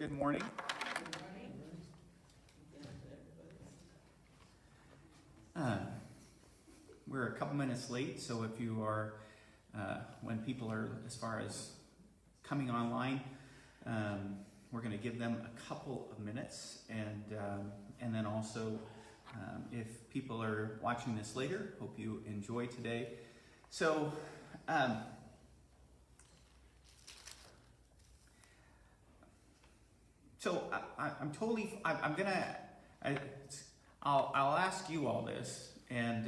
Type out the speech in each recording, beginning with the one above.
Good morning. We're a couple minutes late, so if you are, when people are as far as coming online, we're going to give them a couple of minutes, and then also, if people are watching this later, hope you enjoy today. So, I'll ask you all this, and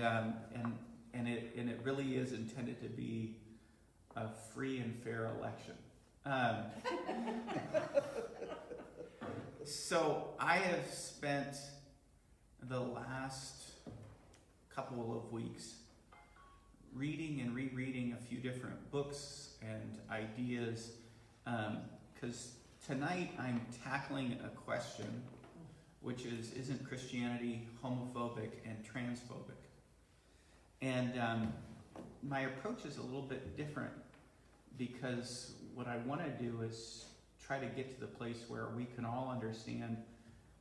it really is intended to be a free and fair election. So I have spent the last couple of weeks reading and rereading a few different books and ideas, because tonight I'm tackling a question which is, isn't Christianity homophobic and transphobic? And my approach is a little bit different, because what I want to do is try to get to the place where we can all understand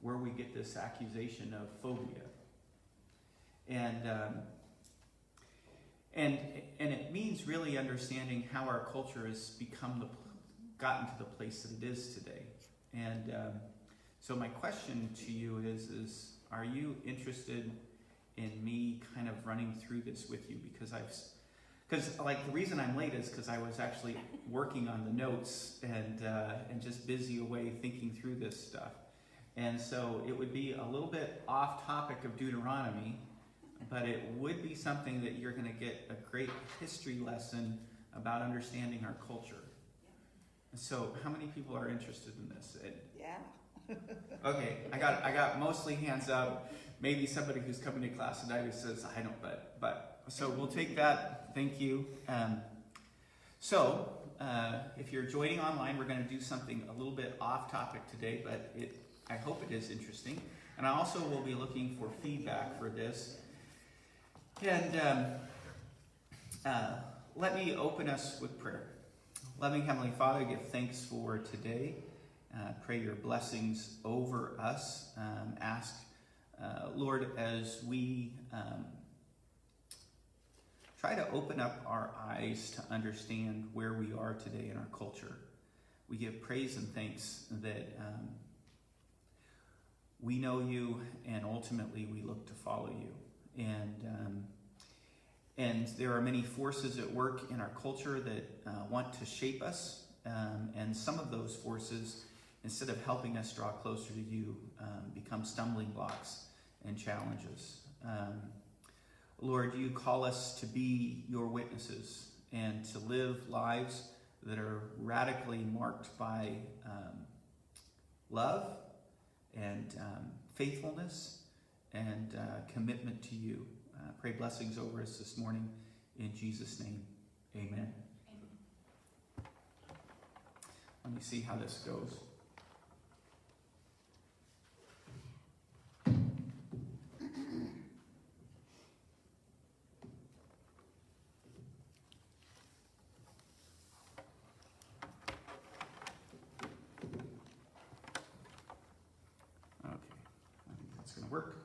where we get this accusation of phobia. And it means really understanding how our culture has gotten to the place that it is today. And so my question to you is are you interested in me kind of running through this with you? Because the reason I'm late is because I was actually working on the notes and just busy away thinking through this stuff. And so it would be a little bit off topic of Deuteronomy, but it would be something that you're going to get a great history lesson about understanding our culture. So how many people are interested in this? Yeah. Okay, I got mostly hands up. Maybe somebody who's coming to class tonight who says, I don't, but so we'll take that. Thank you. So if you're joining online, we're going to do something a little bit off topic today, but I hope it is interesting. And I also will be looking for feedback for this. And let me open us with prayer. Loving Heavenly Father, give thanks for today. Pray your blessings over us. Ask, Lord, as we try to open up our eyes to understand where we are today in our culture. We give praise and thanks that we know you, and ultimately we look to follow you. And there are many forces at work in our culture that want to shape us, and some of those forces, instead of helping us draw closer to you, become stumbling blocks and challenges. Lord, you call us to be your witnesses and to live lives that are radically marked by love and faithfulness and commitment to you. Pray blessings over us this morning in Jesus' name. Amen. Let me see how this goes. Work.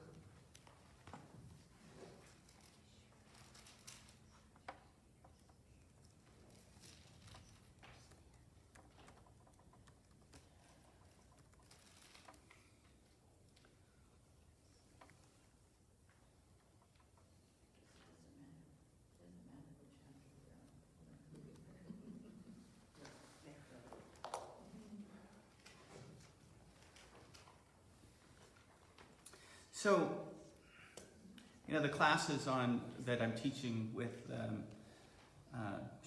So, the classes that I'm teaching with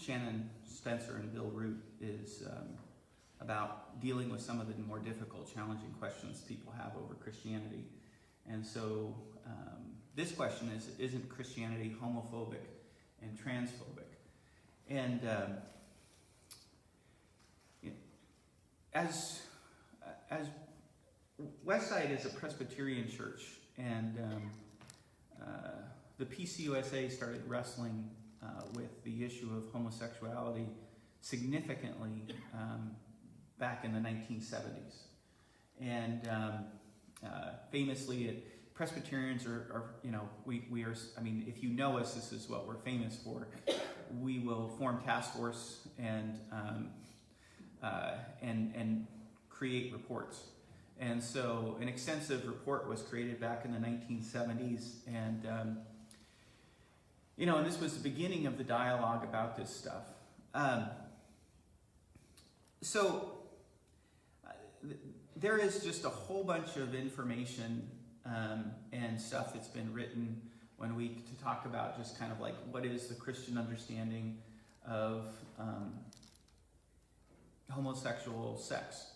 Shannon Spencer and Bill Root is about dealing with some of the more difficult, challenging questions people have over Christianity. And so this question is, isn't Christianity homophobic and transphobic? And as Westside is a Presbyterian church, and the PCUSA started wrestling with the issue of homosexuality significantly back in the 1970s. And famously, Presbyterians are we are. I mean, if you know us, this is what we're famous for. We will form task force and create reports. And so an extensive report was created back in the 1970s, and and this was the beginning of the dialogue about this stuff. There is just a whole bunch of information and stuff that's been written to talk about just kind of like what is the Christian understanding of homosexual sex.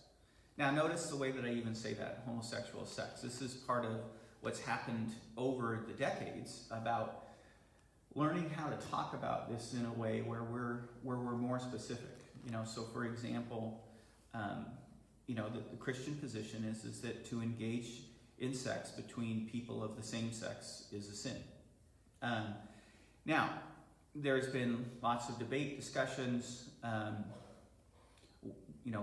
Now notice the way that I even say that, homosexual sex. This is part of what's happened over the decades about learning how to talk about this in a way where we're more specific. So for example, the Christian position is that to engage in sex between people of the same sex is a sin. Now, there's been lots of debate, discussions.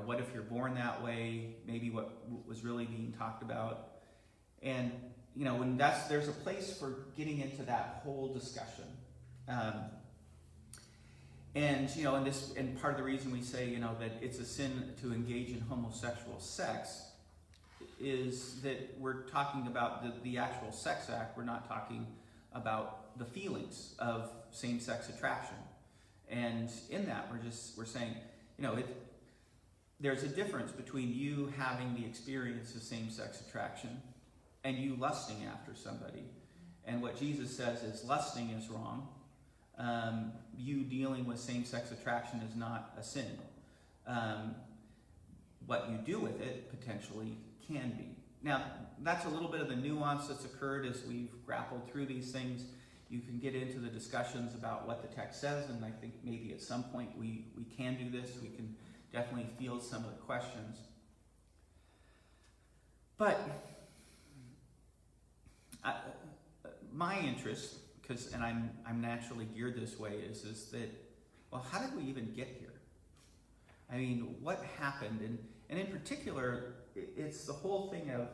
What if you're born that way? Maybe what was really being talked about, and there's a place for getting into that whole discussion. And part of the reason we say, that it's a sin to engage in homosexual sex is that we're talking about the actual sex act. We're not talking about the feelings of same-sex attraction. And in that, we're saying, there's a difference between you having the experience of same-sex attraction and you lusting after somebody. And what Jesus says is lusting is wrong. You dealing with same-sex attraction is not a sin. What you do with it potentially can be. Now, that's a little bit of the nuance that's occurred as we've grappled through these things. You can get into the discussions about what the text says, and I think maybe at some point we can do this. We can definitely field some of the questions. But my interest, and I'm naturally geared this way, is that, well, how did we even get here? I mean, what happened? And in particular, it's the whole thing of,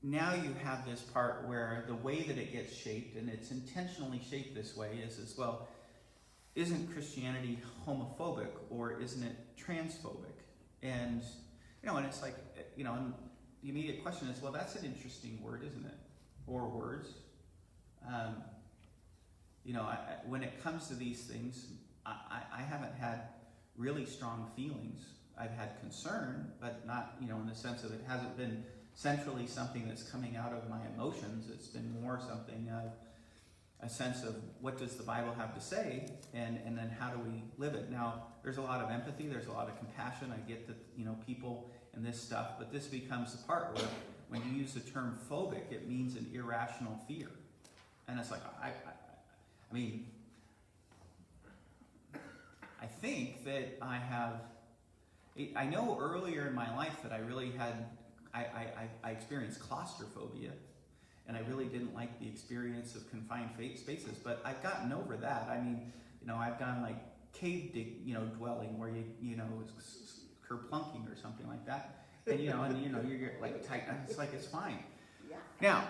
now you have this part where the way that it gets shaped, and it's intentionally shaped this way, is well, isn't Christianity homophobic or isn't it transphobic? And, and it's like, and the immediate question is, well, that's an interesting word, isn't it? Or words. When it comes to these things, I haven't had really strong feelings. I've had concern, but not, in the sense of it hasn't been centrally something that's coming out of my emotions. It's been more something of a sense of what does the Bible have to say, and then how do we live it? Now, there's a lot of empathy, there's a lot of compassion. I get that, people and this stuff, but this becomes the part where when you use the term phobic, it means an irrational fear. And it's like, I think that I know earlier in my life that I really had, I experienced claustrophobia, and I really didn't like the experience of confined spaces, but I've gotten over that. I mean, I've done like cave dwelling where it's kerplunking or something like that, and you're like tight, and it's like, it's fine. Yeah. Now,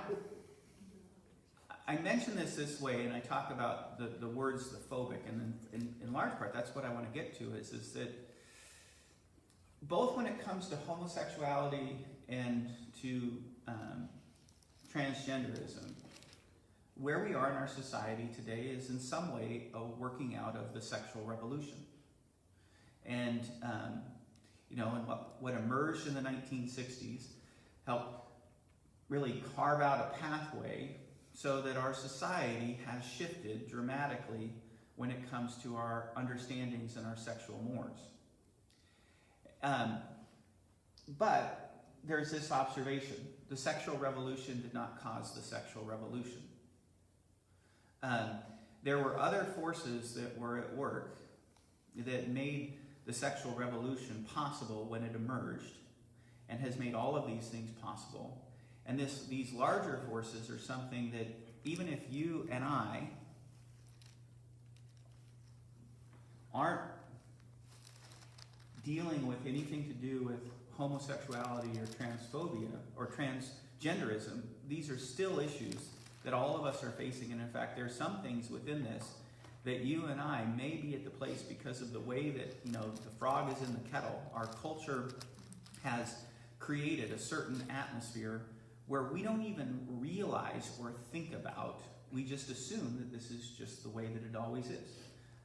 I mention this way, and I talk about the words, the phobic, and in large part, that's what I want to get to, is that both when it comes to homosexuality and to transgenderism, where we are in our society today is in some way a working out of the sexual revolution. And, and what emerged in the 1960s helped really carve out a pathway so that our society has shifted dramatically when it comes to our understandings and our sexual mores. But there's this observation. The sexual revolution did not cause the sexual revolution. There were other forces that were at work that made the sexual revolution possible when it emerged, and has made all of these things possible. And these larger forces are something that even if you and I aren't dealing with anything to do with homosexuality or transphobia or transgenderism, these are still issues that all of us are facing. And in fact, there are some things within this that you and I may be at the place because of the way that, the frog is in the kettle. Our culture has created a certain atmosphere where we don't even realize or think about. We just assume that this is just the way that it always is.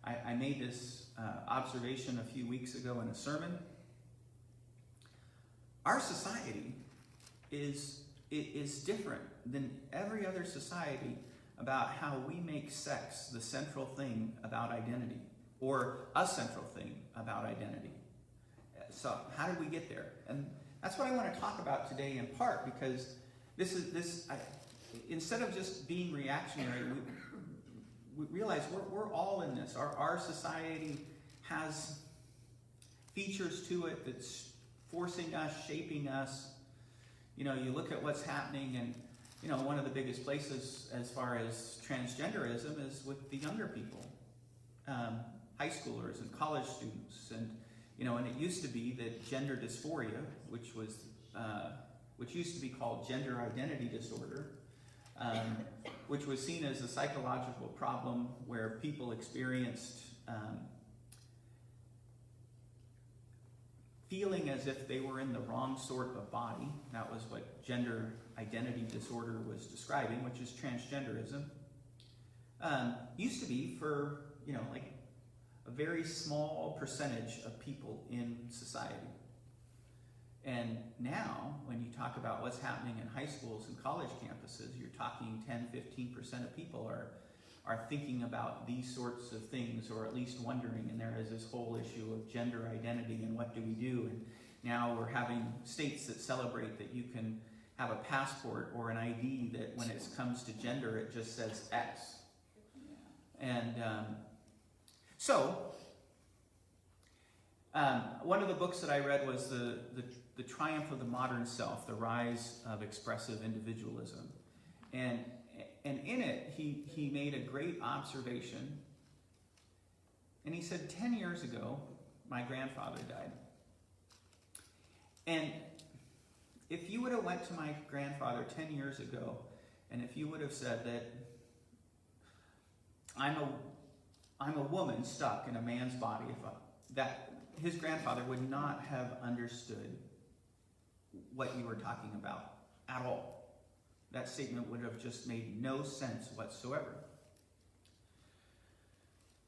I made this observation a few weeks ago in a sermon. Our society is different than every other society about how we make sex the central thing about identity, or a central thing about identity. So how did we get there? And that's what I want to talk about today in part, because instead of just being reactionary, we realize we're all in this. Our society has features to it that's forcing us, shaping us. You look at what's happening, and one of the biggest places as far as transgenderism is with the younger people, high schoolers and college students, and it used to be that gender dysphoria, which used to be called gender identity disorder, which was seen as a psychological problem where people experienced feeling as if they were in the wrong sort of body. That was what gender identity disorder was describing, which is transgenderism. Used to be for, like a very small percentage of people in society. And now, when you talk about what's happening in high schools and college campuses, you're talking 10-15% of people are thinking about these sorts of things, or at least wondering, and there is this whole issue of gender identity and what do we do. And now we're having states that celebrate that you can have a passport or an ID that when it comes to gender, it just says X. And one of the books that I read was the Triumph of the Modern Self, The Rise of Expressive Individualism. And in it, he made a great observation. And he said, 10 years ago, my grandfather died. And if you would have went to my grandfather 10 years ago, and if you would have said that I'm a woman stuck in a man's body, that his grandfather would not have understood what you were talking about at all. That statement would have just made no sense whatsoever.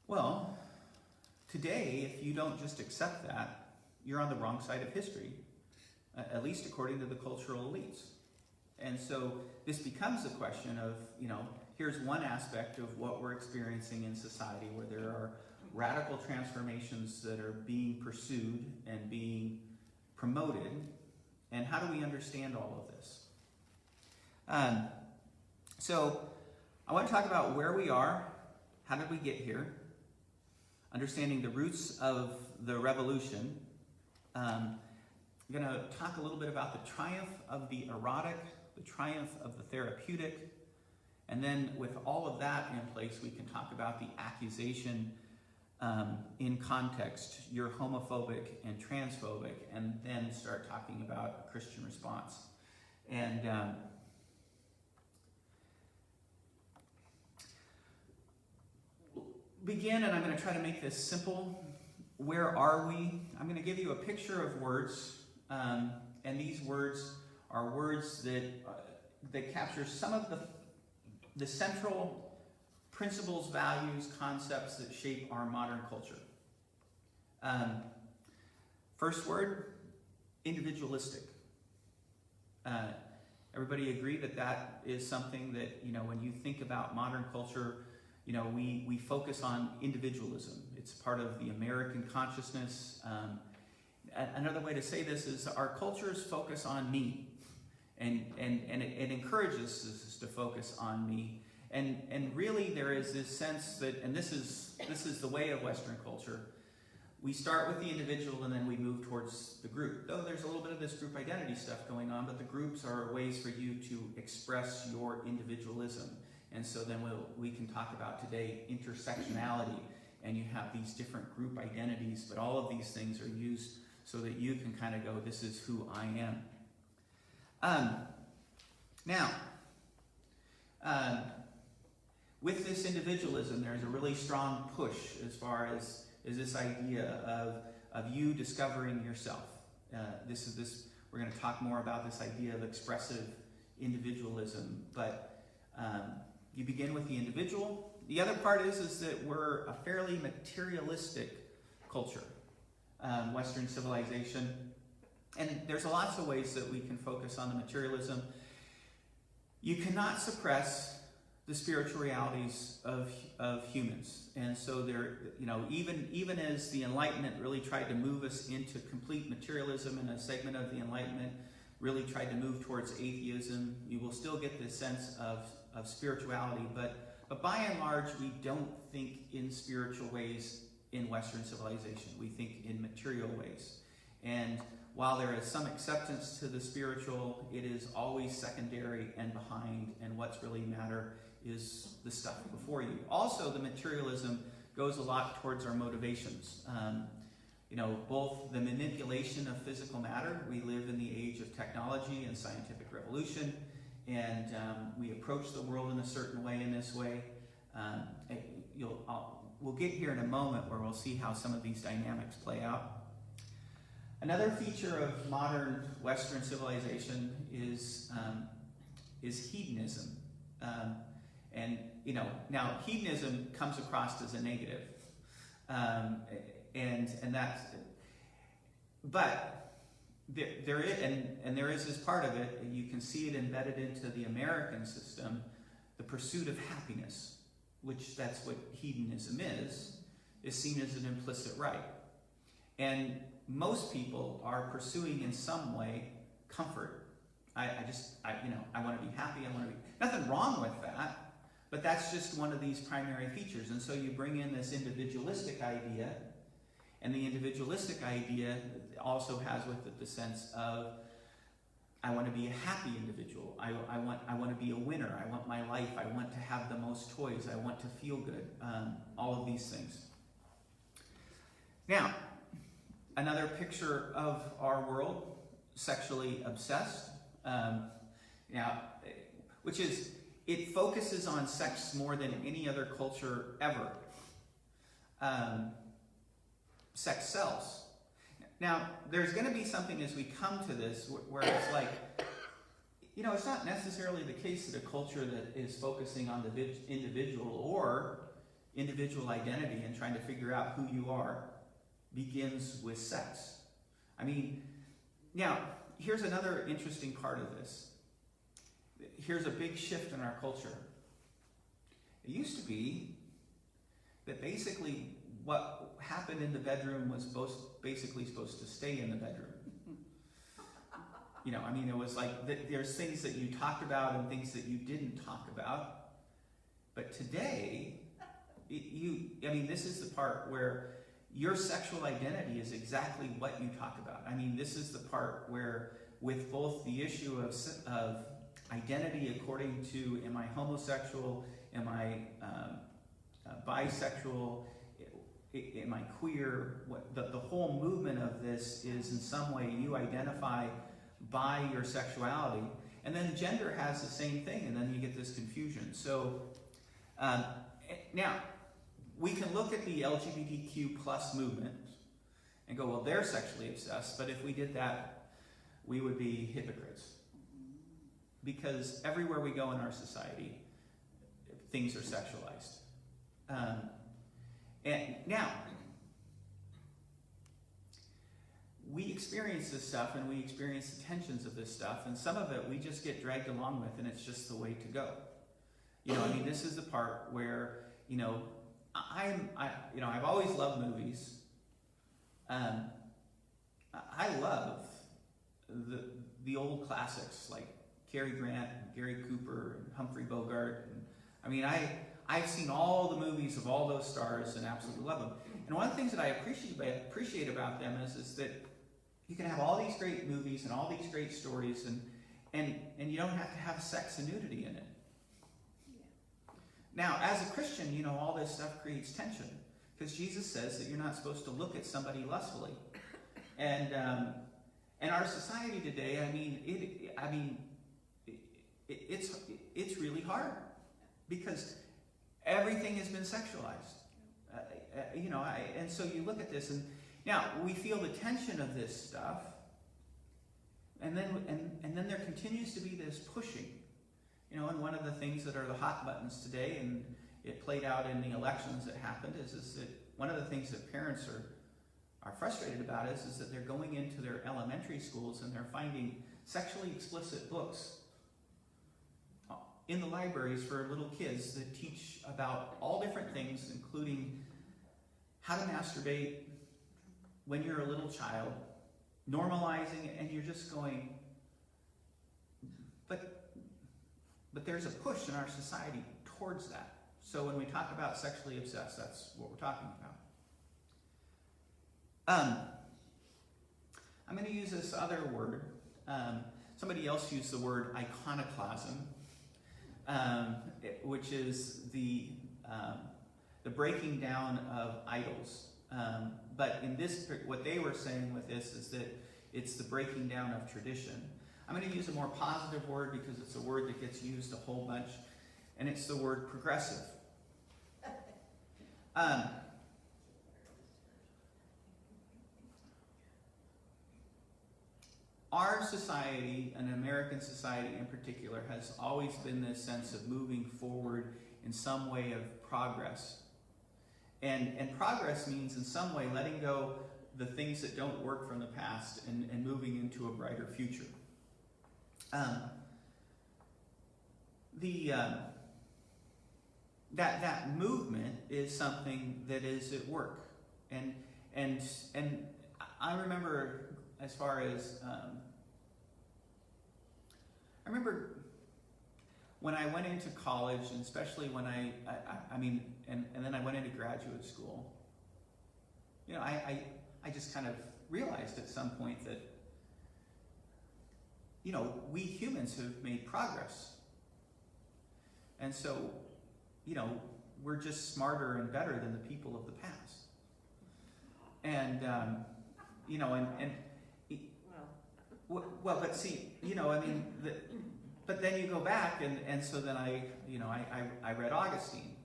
Well, today, if you don't just accept that, you're on the wrong side of history, at least according to the cultural elites. And so this becomes a question of, here's one aspect of what we're experiencing in society where there are radical transformations that are being pursued and being promoted. And how do we understand all of this? So I want to talk about where we are, how did we get here, understanding the roots of the revolution. I'm going to talk a little bit about the triumph of the erotic, the triumph of the therapeutic, and then with all of that in place, we can talk about the accusation in context, you're homophobic and transphobic, and then start talking about a Christian response. And begin, and I'm going to try to make this simple. Where are we? I'm going to give you a picture of words, and these words are words that capture some of the central principles, values, concepts that shape our modern culture. First word, individualistic. Everybody agree that is something that, when you think about modern culture, we focus on individualism. It's part of the American consciousness. Another way to say this is our culture's focus on me. And it encourages us to focus on me. And really there is this sense that, and this is the way of Western culture, we start with the individual and then we move towards the group. Though there's a little bit of this group identity stuff going on, but the groups are ways for you to express your individualism. And so then we can talk about today intersectionality, and you have these different group identities, but all of these things are used so that you can kind of go, this is who I am. Now, with this individualism, there's a really strong push as far as this idea of you discovering yourself. We're going to talk more about this idea of expressive individualism, but you begin with the individual. The other part is that we're a fairly materialistic culture, Western civilization, and there's lots of ways that we can focus on the materialism. You cannot suppress the spiritual realities of humans, and so there, even as the Enlightenment really tried to move us into complete materialism, and a segment of the Enlightenment really tried to move towards atheism, you will still get this sense of spirituality, but by and large, we don't think in spiritual ways in Western civilization. We think in material ways, and while there is some acceptance to the spiritual, it is always secondary and behind, and what's really matter is the stuff before you. Also, the materialism goes a lot towards our motivations. Both the manipulation of physical matter. We live in the age of technology and scientific revolution, and we approach the world in a certain way in this way. We'll get here in a moment where we'll see how some of these dynamics play out. Another feature of modern Western civilization is hedonism. Now hedonism comes across as a negative, but there is this part of it. You can see it embedded into the American system, the pursuit of happiness, which that's what hedonism is seen as an implicit right, and most people are pursuing in some way comfort. I want to be happy. I want to be, nothing wrong with that, but that's just one of these primary features. And so you bring in this individualistic idea, and the individualistic idea also has with it the sense of, I want to be a happy individual. I want to be a winner. I want my life. I want to have the most toys. I want to feel good. All of these things. Now, another picture of our world, sexually obsessed. Which is, it focuses on sex more than any other culture ever. Sex sells. Now, there's going to be something as we come to this where it's like, it's not necessarily the case that a culture that is focusing on the individual or individual identity and trying to figure out who you are begins with sex. Now, here's another interesting part of this. Here's a big shift in our culture. It used to be that basically what happened in the bedroom was basically supposed to stay in the bedroom. It was like there's things that you talked about and things that you didn't talk about. But today, this is the part where your sexual identity is exactly what you talk about. This is the part where, with both the issue of identity according to, am I homosexual, am I bisexual, am I queer, the whole movement of this is in some way you identify by your sexuality. And then gender has the same thing, and then you get this confusion. So now, we can look at the LGBTQ plus movement and go, well, they're sexually obsessed, but if we did that, we would be hypocrites. Because everywhere we go in our society, things are sexualized. And now, we experience this stuff and we experience the tensions of this stuff, and some of it we just get dragged along with, and it's just the way to go. This is the part where, I've always loved movies. I love the old classics like Cary Grant, and Gary Cooper, and Humphrey Bogart. I've seen all the movies of all those stars and absolutely love them. And one of the things that I appreciate about them is that you can have all these great movies and all these great stories, and you don't have to have sex and nudity in it. Now, as a Christian, all this stuff creates tension, because Jesus says that you're not supposed to look at somebody lustfully. And our society today, it's really hard because everything has been sexualized. And so you look at this, and now we feel the tension of this stuff, and then there continues to be this pushing, and one of the things that are the hot buttons today, and it played out in the elections that happened, is that one of the things that parents are frustrated about is that they're going into their elementary schools and they're finding sexually explicit books in the libraries for little kids that teach about all different things, including how to masturbate when you're a little child, normalizing it, and you're just going, but there's a push in our society towards that. So when we talk about sexually obsessed, that's what we're talking about. I'm going to use this other word. Somebody else used the word iconoclasm, which is the breaking down of idols. But in this, what they were saying with this is that it's the breaking down of tradition. I'm going to use a more positive word because it's a word that gets used a whole bunch, and it's the word progressive. Our society, and American society in particular, has always been this sense of moving forward in some way of progress. And progress means in some way letting go the things that don't work from the past and moving into a brighter future. That movement is something that is at work. And I remember, as far as I remember when I went into college, and especially when and then I went into graduate school, I just kind of realized at some point that, we humans have made progress. And so, we're just smarter and better than the people of the past. And, but see, but then you go back, and so then I read Augustine,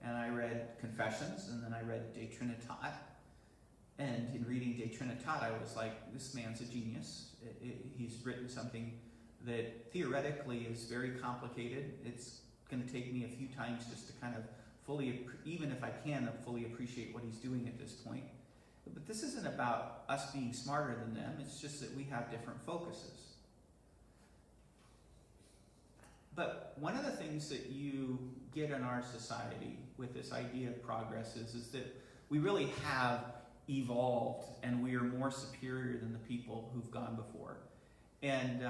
and I read Confessions, and then I read De Trinitate, and in reading De Trinitate, I was like, this man's a genius. He's written something that theoretically is very complicated. It's going to take me a few times just to kind of fully, even if I can, fully appreciate what he's doing at this point. But this isn't about us being smarter than them. It's just that we have different focuses. But one of the things that you get in our society with this idea of progress is that we really have evolved, and we are more superior than the people who've gone before. And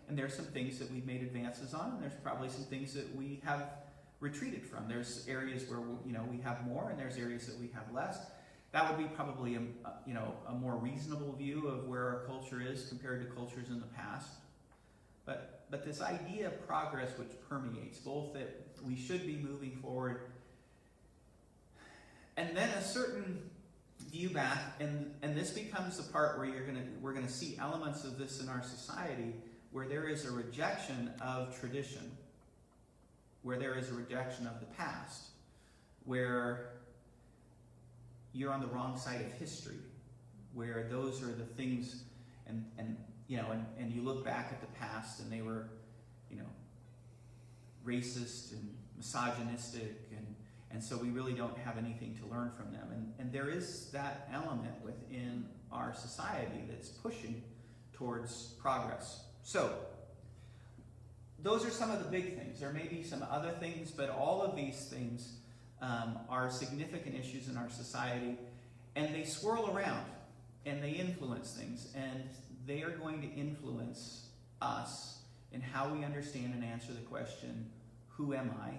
and there's some things that we've made advances on, and there's probably some things that we have retreated from. There's areas where we have more, and there's areas that we have less. That would be probably a more reasonable view of where our culture is compared to cultures in the past. But this idea of progress, which permeates both that we should be moving forward, and then a certain view back, and this becomes the part where we're gonna see elements of this in our society, where there is a rejection of tradition, where there is a rejection of the past, where you're on the wrong side of history, where those are the things, and you look back at the past, and they were, racist and misogynistic, and so we really don't have anything to learn from them. And there is that element within our society that's pushing towards progress. So, those are some of the big things. There may be some other things, but all of these things are significant issues in our society, and they swirl around, and they influence things, and they are going to influence us in how we understand and answer the question, who am I?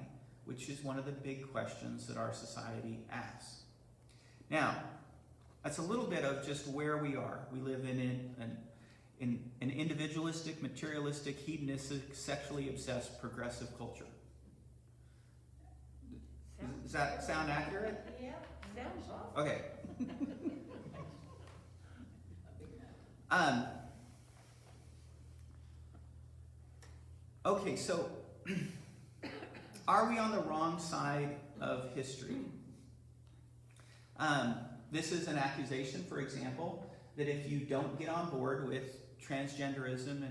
Which is one of the big questions that our society asks. Now, that's a little bit of just where we are. We live in an individualistic, materialistic, hedonistic, sexually obsessed, progressive culture. Does that sound accurate? Yeah, sounds awful. Okay. Okay, so are we on the wrong side of history? This is an accusation, for example, that if you don't get on board with transgenderism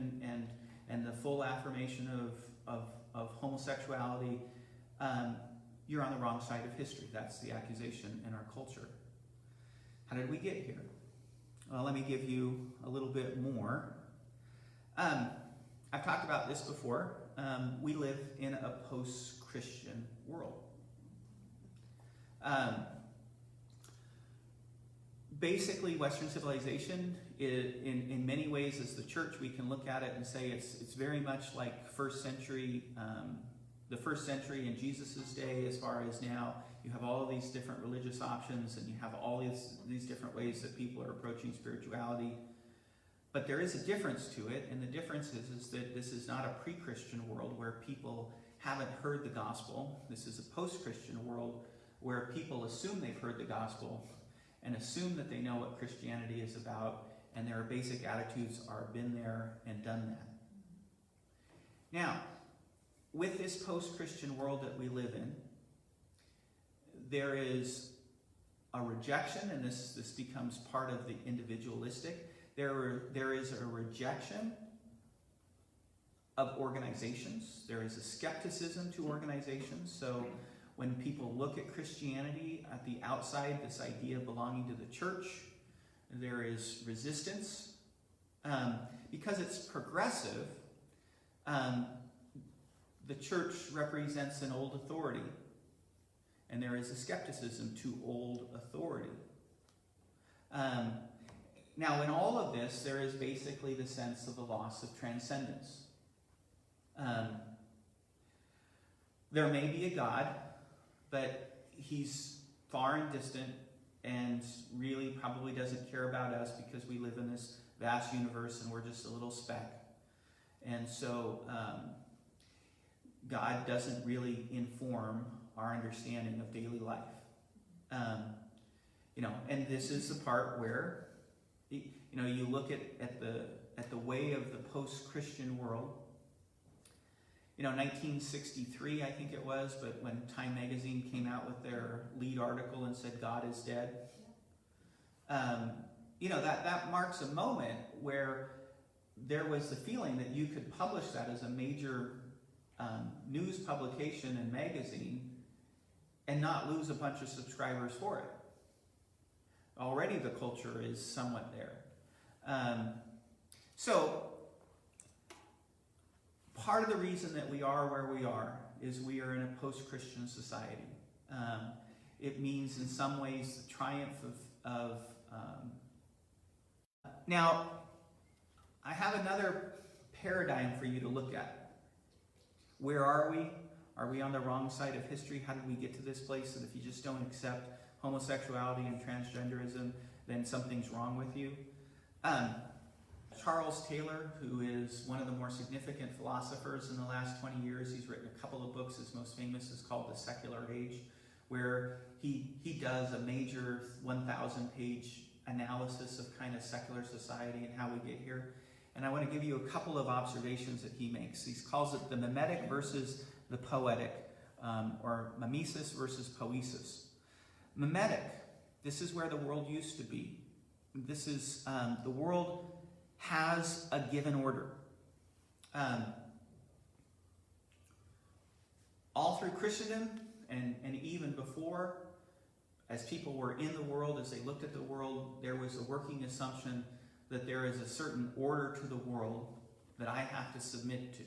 and the full affirmation of homosexuality, you're on the wrong side of history. That's the accusation in our culture. How did we get here? Well, let me give you a little bit more. I've talked about this before. We live in a post-Christian world. Basically, Western civilization, in many ways, as the church, we can look at it and say it's very much like first century, the first century in Jesus' day, as far as now. You have all of these different religious options, and you have all these different ways that people are approaching spirituality. But there is a difference to it, and the difference is that this is not a pre-Christian world where people haven't heard the gospel. This is a post-Christian world where people assume they've heard the gospel and assume that they know what Christianity is about, and their basic attitudes are been there and done that. Now, with this post-Christian world that we live in, there is a rejection, and this becomes part of the individualistic. There is a rejection of organizations. There is a skepticism to organizations. So when people look at Christianity at the outside, this idea of belonging to the church, there is resistance. Because it's progressive, the church represents an old authority. And there is a skepticism to old authority. Now, in all of this, there is basically the sense of the loss of transcendence. There may be a God, but he's far and distant and really probably doesn't care about us because we live in this vast universe and we're just a little speck. And so God doesn't really inform our understanding of daily life. And this is the part where you look at the way of the post-Christian world. 1963, I think it was, but when Time magazine came out with their lead article and said God is dead, that marks a moment where there was the feeling that you could publish that as a major news publication and magazine and not lose a bunch of subscribers for it. Already the culture is somewhat there. So part of the reason that we are where we are is we are in a post-Christian society. It means in some ways the triumph of now, I have another paradigm for you to look at. Where are we? Are we on the wrong side of history? How did we get to this place that if you just don't accept homosexuality and transgenderism, then something's wrong with you? Charles Taylor, who is one of the more significant philosophers in the last 20 years, he's written a couple of books. His most famous is called The Secular Age, where he does a major 1,000-page analysis of kind of secular society and how we get here. And I want to give you a couple of observations that he makes. He calls it the mimetic versus the poetic, or mimesis versus poesis. Mimetic, this is where the world used to be. This is, the world has a given order. All through Christendom and even before, as people were in the world, as they looked at the world, there was a working assumption that there is a certain order to the world that I have to submit to.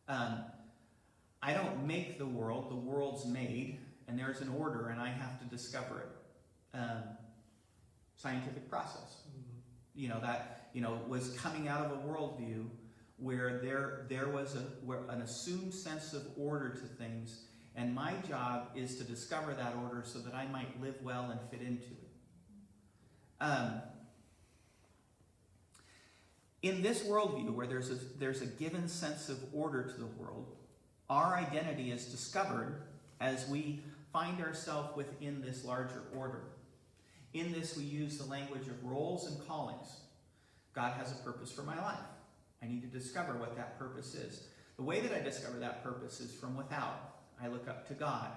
I don't make the world's made, and there's an order and I have to discover it. Scientific process. That was coming out of a worldview where there was an assumed sense of order to things, and my job is to discover that order so that I might live well and fit into it. In this worldview where there's a given sense of order to the world, our identity is discovered as we find ourselves within this larger order. In this, we use the language of roles and callings. God has a purpose for my life. I need to discover what that purpose is. The way that I discover that purpose is from without. I look up to God.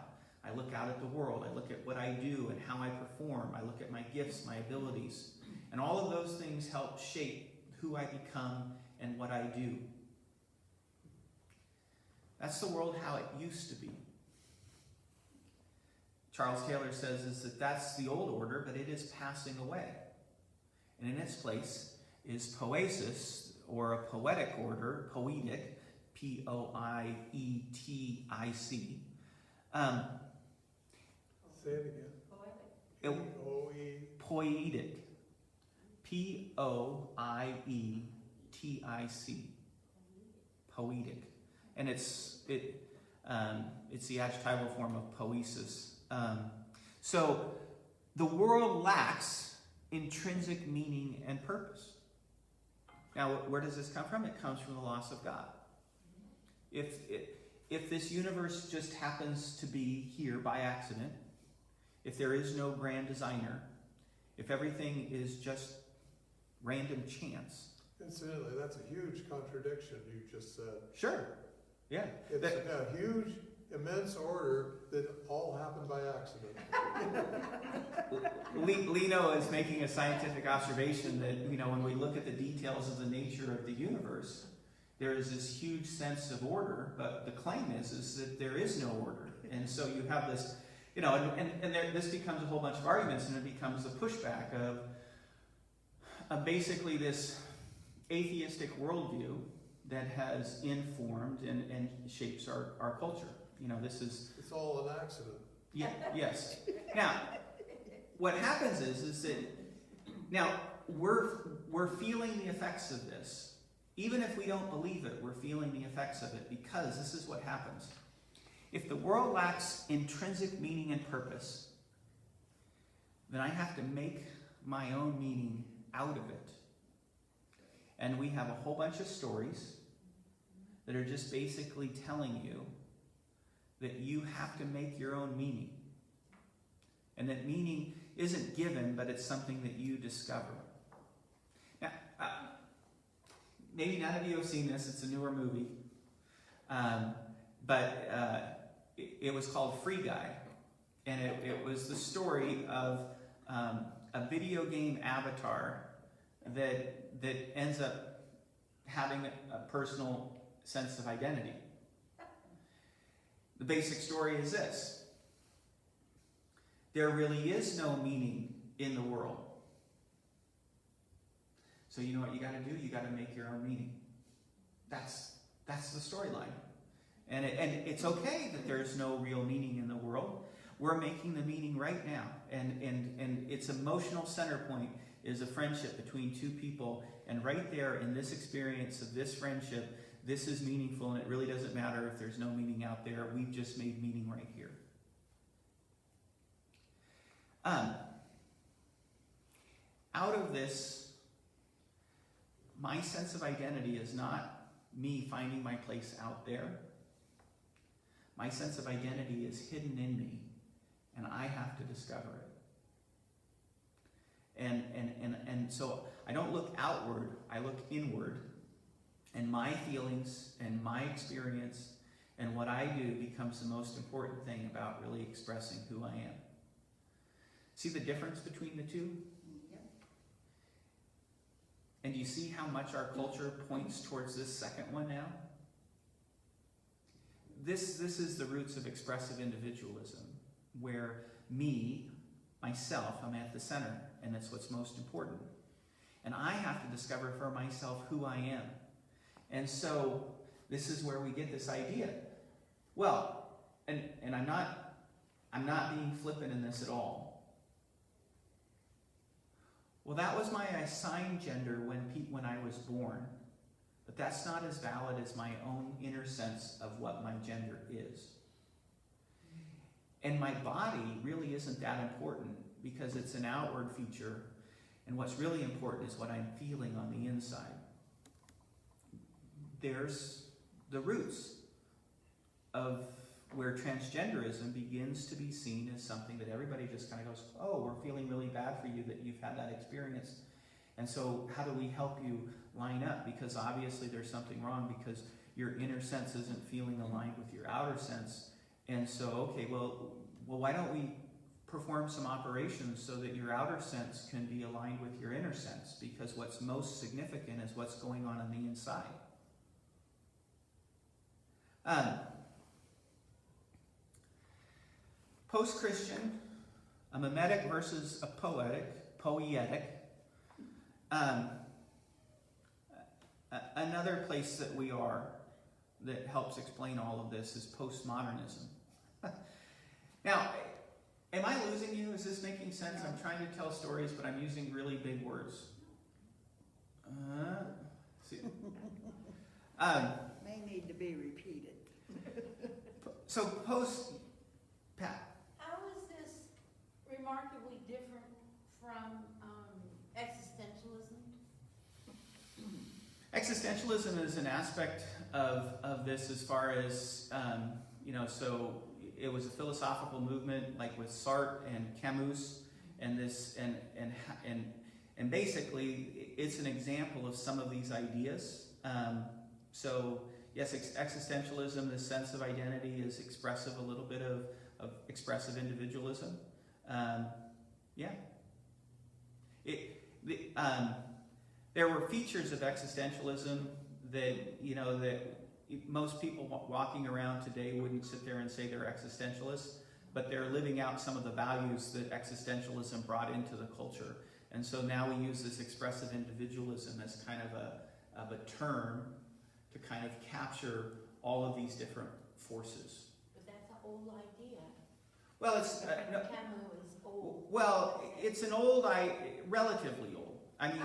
I look out at the world. I look at what I do and how I perform. I look at my gifts, my abilities. And all of those things help shape who I become and what I do. That's the world how it used to be. Charles Taylor says that's the old order, but it is passing away. And in its place is poesis, or a poetic order, poetic, Poietic. Say it again. Poetic. Poietic. Poetic. And it's the adjectival form of poesis. So the world lacks intrinsic meaning and purpose. Now, where does this come from? It comes from the loss of God. If this universe just happens to be here by accident, if there is no grand designer, if everything is just random chance. Incidentally, that's a huge contradiction you just said. Sure. Yeah. It's a huge, immense order that all happened by accident. Lino is making a scientific observation that, when we look at the details of the nature of the universe, there is this huge sense of order, but the claim is that there is no order. And so you have this, this becomes a whole bunch of arguments, and it becomes a pushback of basically this atheistic worldview that has informed and shapes our culture. It's all an accident. Yeah, yes. Now, what happens is that now we're feeling the effects of this. Even if we don't believe it, we're feeling the effects of it, because this is what happens. If the world lacks intrinsic meaning and purpose, then I have to make my own meaning out of it. And we have a whole bunch of stories that are just basically telling you that you have to make your own meaning. And that meaning isn't given, but it's something that you discover. Now, maybe none of you have seen this. It's a newer movie. But it was called Free Guy. And it was the story of a video game avatar that ends up having a personal sense of identity. The basic story is this. There really is no meaning in the world. So you know what you got to do? You got to make your own meaning. That's the storyline. And it's okay that there's no real meaning in the world. We're making the meaning right now. And its emotional center point is a friendship between two people. And right there in this experience of this friendship, this is meaningful, and it really doesn't matter if there's no meaning out there. We've just made meaning right here. Out of this, my sense of identity is not me finding my place out there. My sense of identity is hidden in me, and I have to discover it. And so I don't look outward, I look inward. And my feelings and my experience and what I do becomes the most important thing about really expressing who I am. See the difference between the two? Yep. And do you see how much our culture points towards this second one now? This is the roots of expressive individualism, where me, myself, I'm at the center, and that's what's most important. And I have to discover for myself who I am. And so this is where we get this idea. Well, and I'm not being flippant in this at all. Well, that was my assigned gender when I was born, but that's not as valid as my own inner sense of what my gender is. And my body really isn't that important, because it's an outward feature, and what's really important is what I'm feeling on the inside. There's the roots of where transgenderism begins to be seen as something that everybody just kind of goes, oh, we're feeling really bad for you that you've had that experience. And so how do we help you line up? Because obviously there's something wrong because your inner sense isn't feeling aligned with your outer sense. And so, okay, well, why don't we perform some operations so that your outer sense can be aligned with your inner sense? Because what's most significant is what's going on the inside. Post-Christian, a mimetic versus a poietic. Another place that we are that helps explain all of this is postmodernism. Now, am I losing you? Is this making sense? I'm trying to tell stories, but I'm using really big words. See. May need to be repeated. So Pat. How is this remarkably different from existentialism? Existentialism is an aspect of this as far as, so it was a philosophical movement like with Sartre and Camus and this, and basically it's an example of some of these ideas. So yes, existentialism, the sense of identity is expressive, a little bit of expressive individualism. There were features of existentialism that, that most people walking around today wouldn't sit there and say they're existentialists, but they're living out some of the values that existentialism brought into the culture. And so now we use this expressive individualism as kind of a term to kind of capture all of these different forces. But that's an old idea. Well, it's no, Camus is old. well, it's an relatively old. I mean,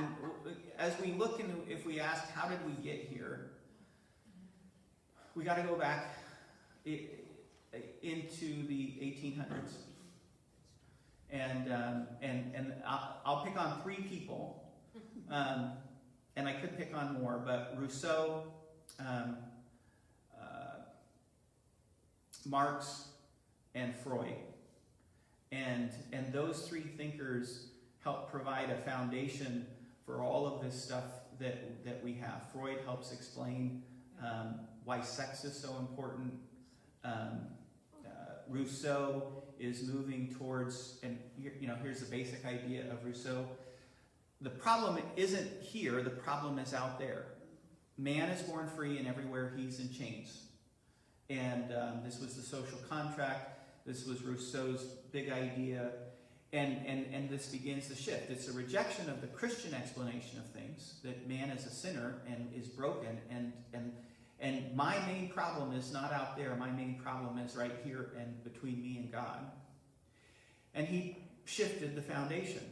as we look into, if we ask, how did we get here? We got to go back into the 1800s, and I'll pick on three people, and I could pick on more, but Rousseau, Marx, and Freud, and those three thinkers help provide a foundation for all of this stuff that we have. Freud helps explain why sex is so important. Rousseau is moving towards, and here's the basic idea of Rousseau. The problem isn't here, the problem is out there. Man is born free, and everywhere he's in chains. And this was the social contract. This was Rousseau's big idea. And this begins to shift. It's a rejection of the Christian explanation of things, that man is a sinner and is broken. And my main problem is not out there. My main problem is right here and between me and God. And he shifted the foundation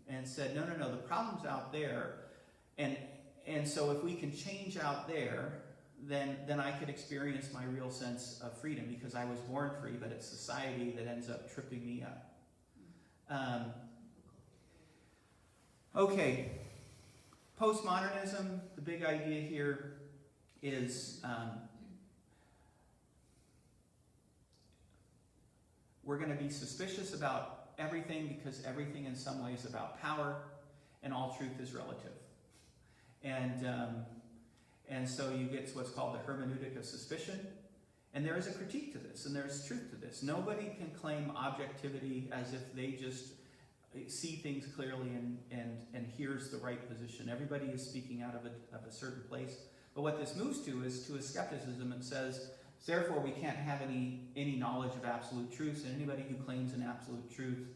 and said, no, the problem's out there. And so if we can change out there, then I could experience my real sense of freedom, because I was born free, but it's society that ends up tripping me up. Okay, postmodernism, the big idea here is we're going to be suspicious about everything because everything in some way is about power, and all truth is relative. And so you get what's called the hermeneutic of suspicion. And there is a critique to this, and there's truth to this. Nobody can claim objectivity as if they just see things clearly and here's the right position. Everybody is speaking out of a certain place. But what this moves to is to a skepticism and says, therefore we can't have any knowledge of absolute truth, and anybody who claims an absolute truth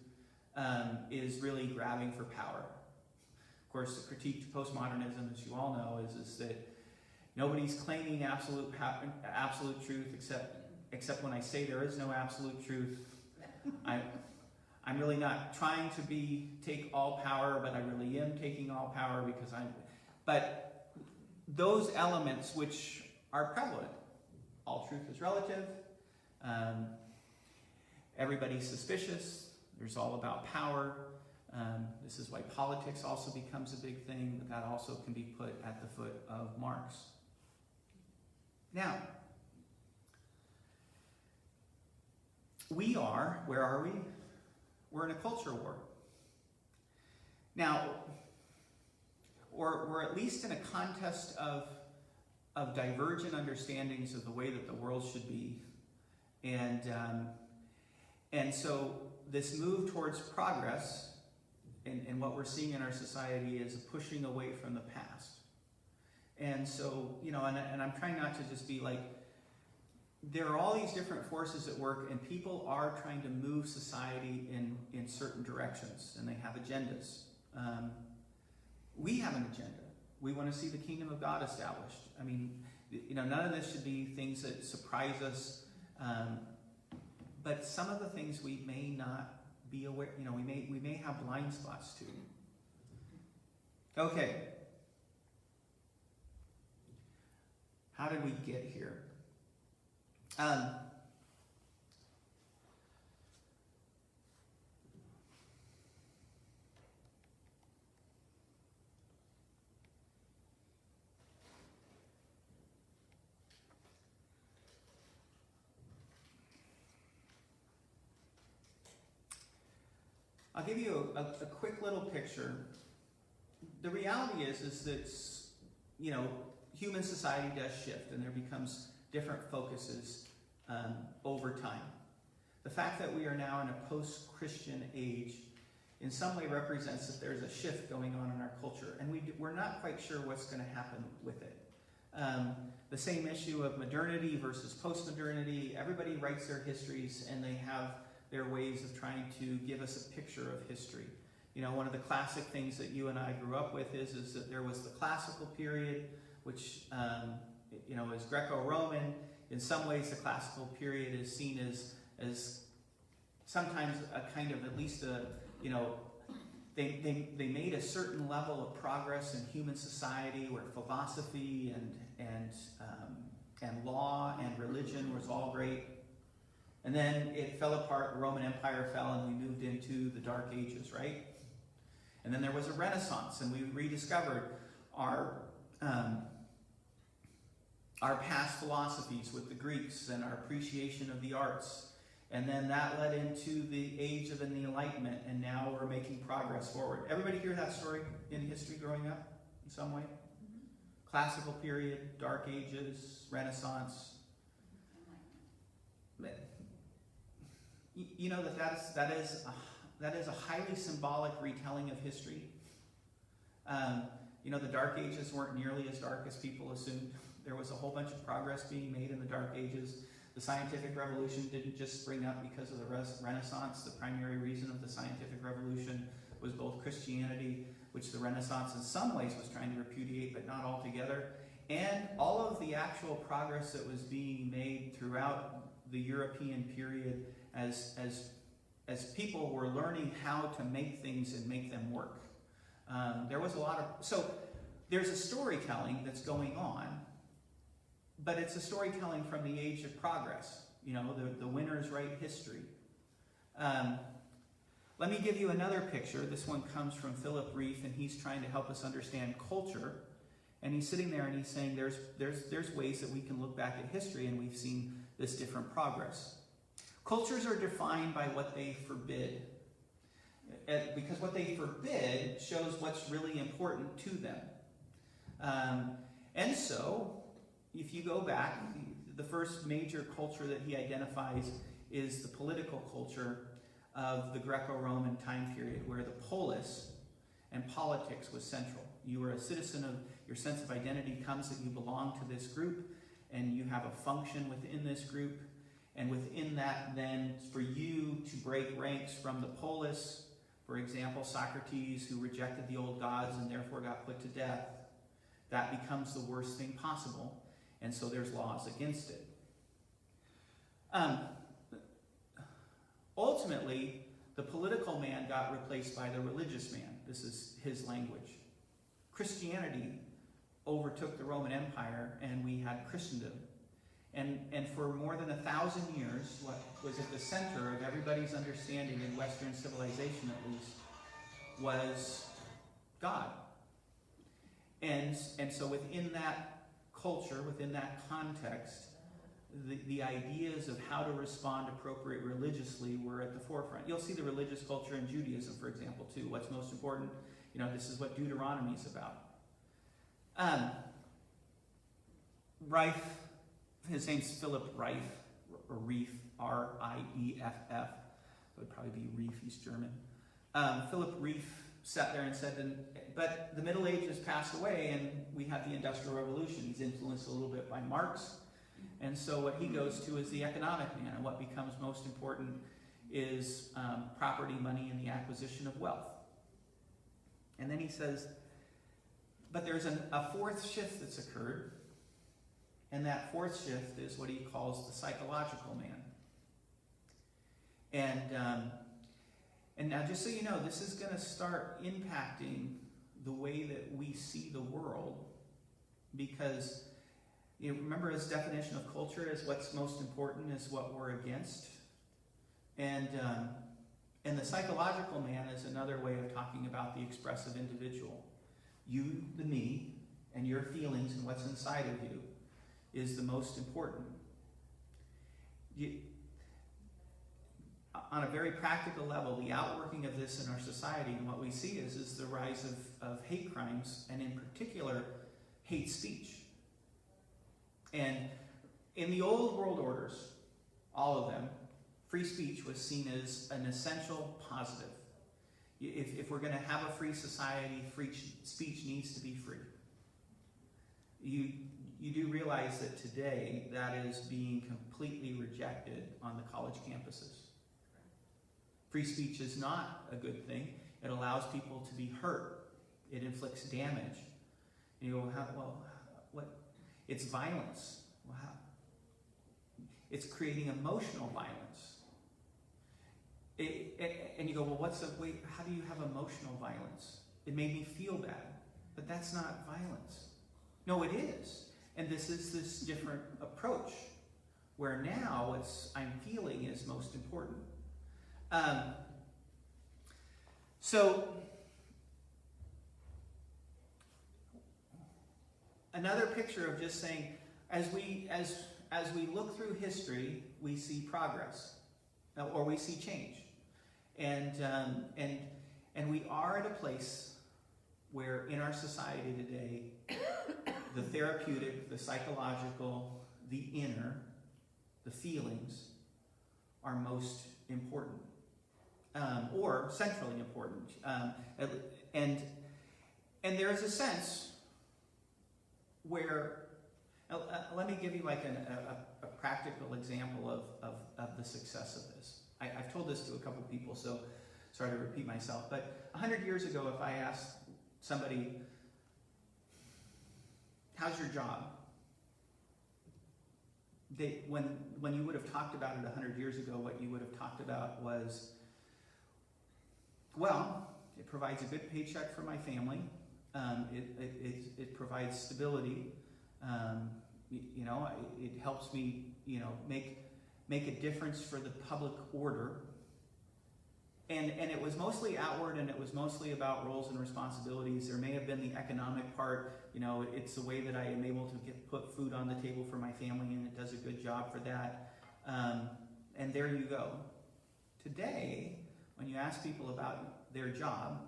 is really grabbing for power. Of course, the critique to postmodernism, as you all know, is that nobody's claiming absolute truth except when I say there is no absolute truth. I'm really not trying to take all power, but I really am taking all power because but those elements which are prevalent, all truth is relative, everybody's suspicious, there's all about power. This is why politics also becomes a big thing, but that also can be put at the foot of Marx. Now, where are we? We're in a culture war. Now, or we're at least in a contest of divergent understandings of the way that the world should be. And so this move towards progress and what we're seeing in our society is a pushing away from the past. And so, and I'm trying not to just be like, there are all these different forces at work, and people are trying to move society in certain directions, and they have agendas. We have an agenda. We want to see the kingdom of God established. I mean, none of this should be things that surprise us. But some of the things we may not be aware, we may have blind spots to. Okay. How did we get here? I'll give you a quick little picture. The reality is that, human society does shift, and there becomes different focuses over time. The fact that we are now in a post-Christian age in some way represents that there's a shift going on in our culture, and we're not quite sure what's going to happen with it. The same issue of modernity versus post-modernity, everybody writes their histories, and they have their ways of trying to give us a picture of history. One of the classic things that you and I grew up with is that there was the classical period, which is Greco-Roman. In some ways, the classical period is seen as sometimes a kind of, at least they made a certain level of progress in human society where philosophy and law and religion was all great. And then it fell apart, the Roman Empire fell, and we moved into the Dark Ages, right? And then there was a Renaissance, and we rediscovered our past philosophies with the Greeks and our appreciation of the arts. And then that led into the age of the Enlightenment, and now we're making progress forward. Everybody hear that story in history growing up in some way? Mm-hmm. Classical period, Dark Ages, Renaissance. You know that is a highly symbolic retelling of history. The Dark Ages weren't nearly as dark as people assumed. There was a whole bunch of progress being made in the Dark Ages. The scientific revolution didn't just spring up because of the Renaissance. The primary reason of the scientific revolution was both Christianity, which the Renaissance in some ways was trying to repudiate, but not altogether, and all of the actual progress that was being made throughout the European period as people were learning how to make things and make them work. There was a lot of... So there's a storytelling that's going on, but it's a storytelling from the age of progress. The winners write history. Let me give you another picture. This one comes from Philip Reef, and he's trying to help us understand culture. And he's sitting there and he's saying there's ways that we can look back at history, and we've seen this different progress. Cultures are defined by what they forbid, because what they forbid shows what's really important to them. And so, if you go back, the first major culture that he identifies is the political culture of the Greco-Roman time period, where the polis and politics was central. You were a citizen of, your sense of identity comes that you belong to this group, and you have a function within this group. And within that, then, for you to break ranks from the polis, for example, Socrates, who rejected the old gods and therefore got put to death, that becomes the worst thing possible. And so there's laws against it. Ultimately, the political man got replaced by the religious man. This is his language. Christianity overtook the Roman Empire, and we had Christendom. And for more than 1,000 years, what was at the center of everybody's understanding in Western civilization, at least, was God. And so within that culture, within that context, the ideas of how to respond appropriate religiously were at the forefront. You'll see the religious culture in Judaism, for example, too. What's most important? This is what Deuteronomy is about. Reif, his name's Philip Reif, or Reif, R-I-E-F-F. It would probably be Reif, he's German. Philip Reif sat there and said, but the Middle Ages passed away and we have the Industrial Revolution. He's influenced a little bit by Marx. And so what he goes to is the economic man, and what becomes most important is property, money, and the acquisition of wealth. And then he says, but there's a fourth shift that's occurred, and that fourth shift is what he calls the psychological man. And now, just so you know, this is going to start impacting the way that we see the world, because remember his definition of culture is what's most important is what we're against. And the psychological man is another way of talking about the expressive individual. You, the me, and your feelings and what's inside of you is the most important. On a very practical level, the outworking of this in our society and what we see is the rise of hate crimes, and in particular, hate speech. And in the old world orders, all of them, free speech was seen as an essential positive. If we're going to have a free society, free speech needs to be free. You do realize that today that is being completely rejected on the college campuses. Free speech is not a good thing. It allows people to be hurt. It inflicts damage. And you go, what? It's violence. Well, how? It's creating emotional violence. And you go, well, how do you have emotional violence? It made me feel bad. But that's not violence. No, it is. And this is this different approach, where now what I'm feeling is most important. So another picture of just saying, as we look through history, we see progress, or we see change, and we are at a place where in our society today, the therapeutic, the psychological, the inner, the feelings are most important, or centrally important, and there is a sense where, let me give you like a practical example of the success of this. I've told this to a couple people, so sorry to repeat myself, but 100 years ago, if I asked somebody, how's your job? When you would have talked about it 100 years ago, what you would have talked about was, well, it provides a good paycheck for my family. It provides stability. It helps me, make a difference for the public order. And it was mostly outward, and it was mostly about roles and responsibilities. There may have been the economic part. It's the way that I am able to put food on the table for my family, and it does a good job for that. And there you go. Today, when you ask people about their job,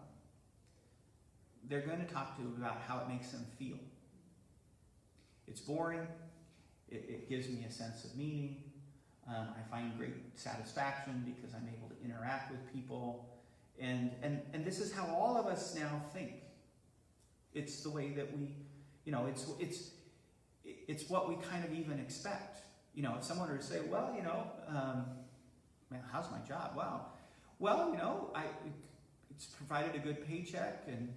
they're going to talk to you about how it makes them feel. It's boring. It gives me a sense of meaning. I find great satisfaction because I'm able to interact with people. And this is how all of us now think. It's the way that we, it's what we kind of even expect. If someone were to say, well, man, how's my job? Wow. Well, it's provided a good paycheck, and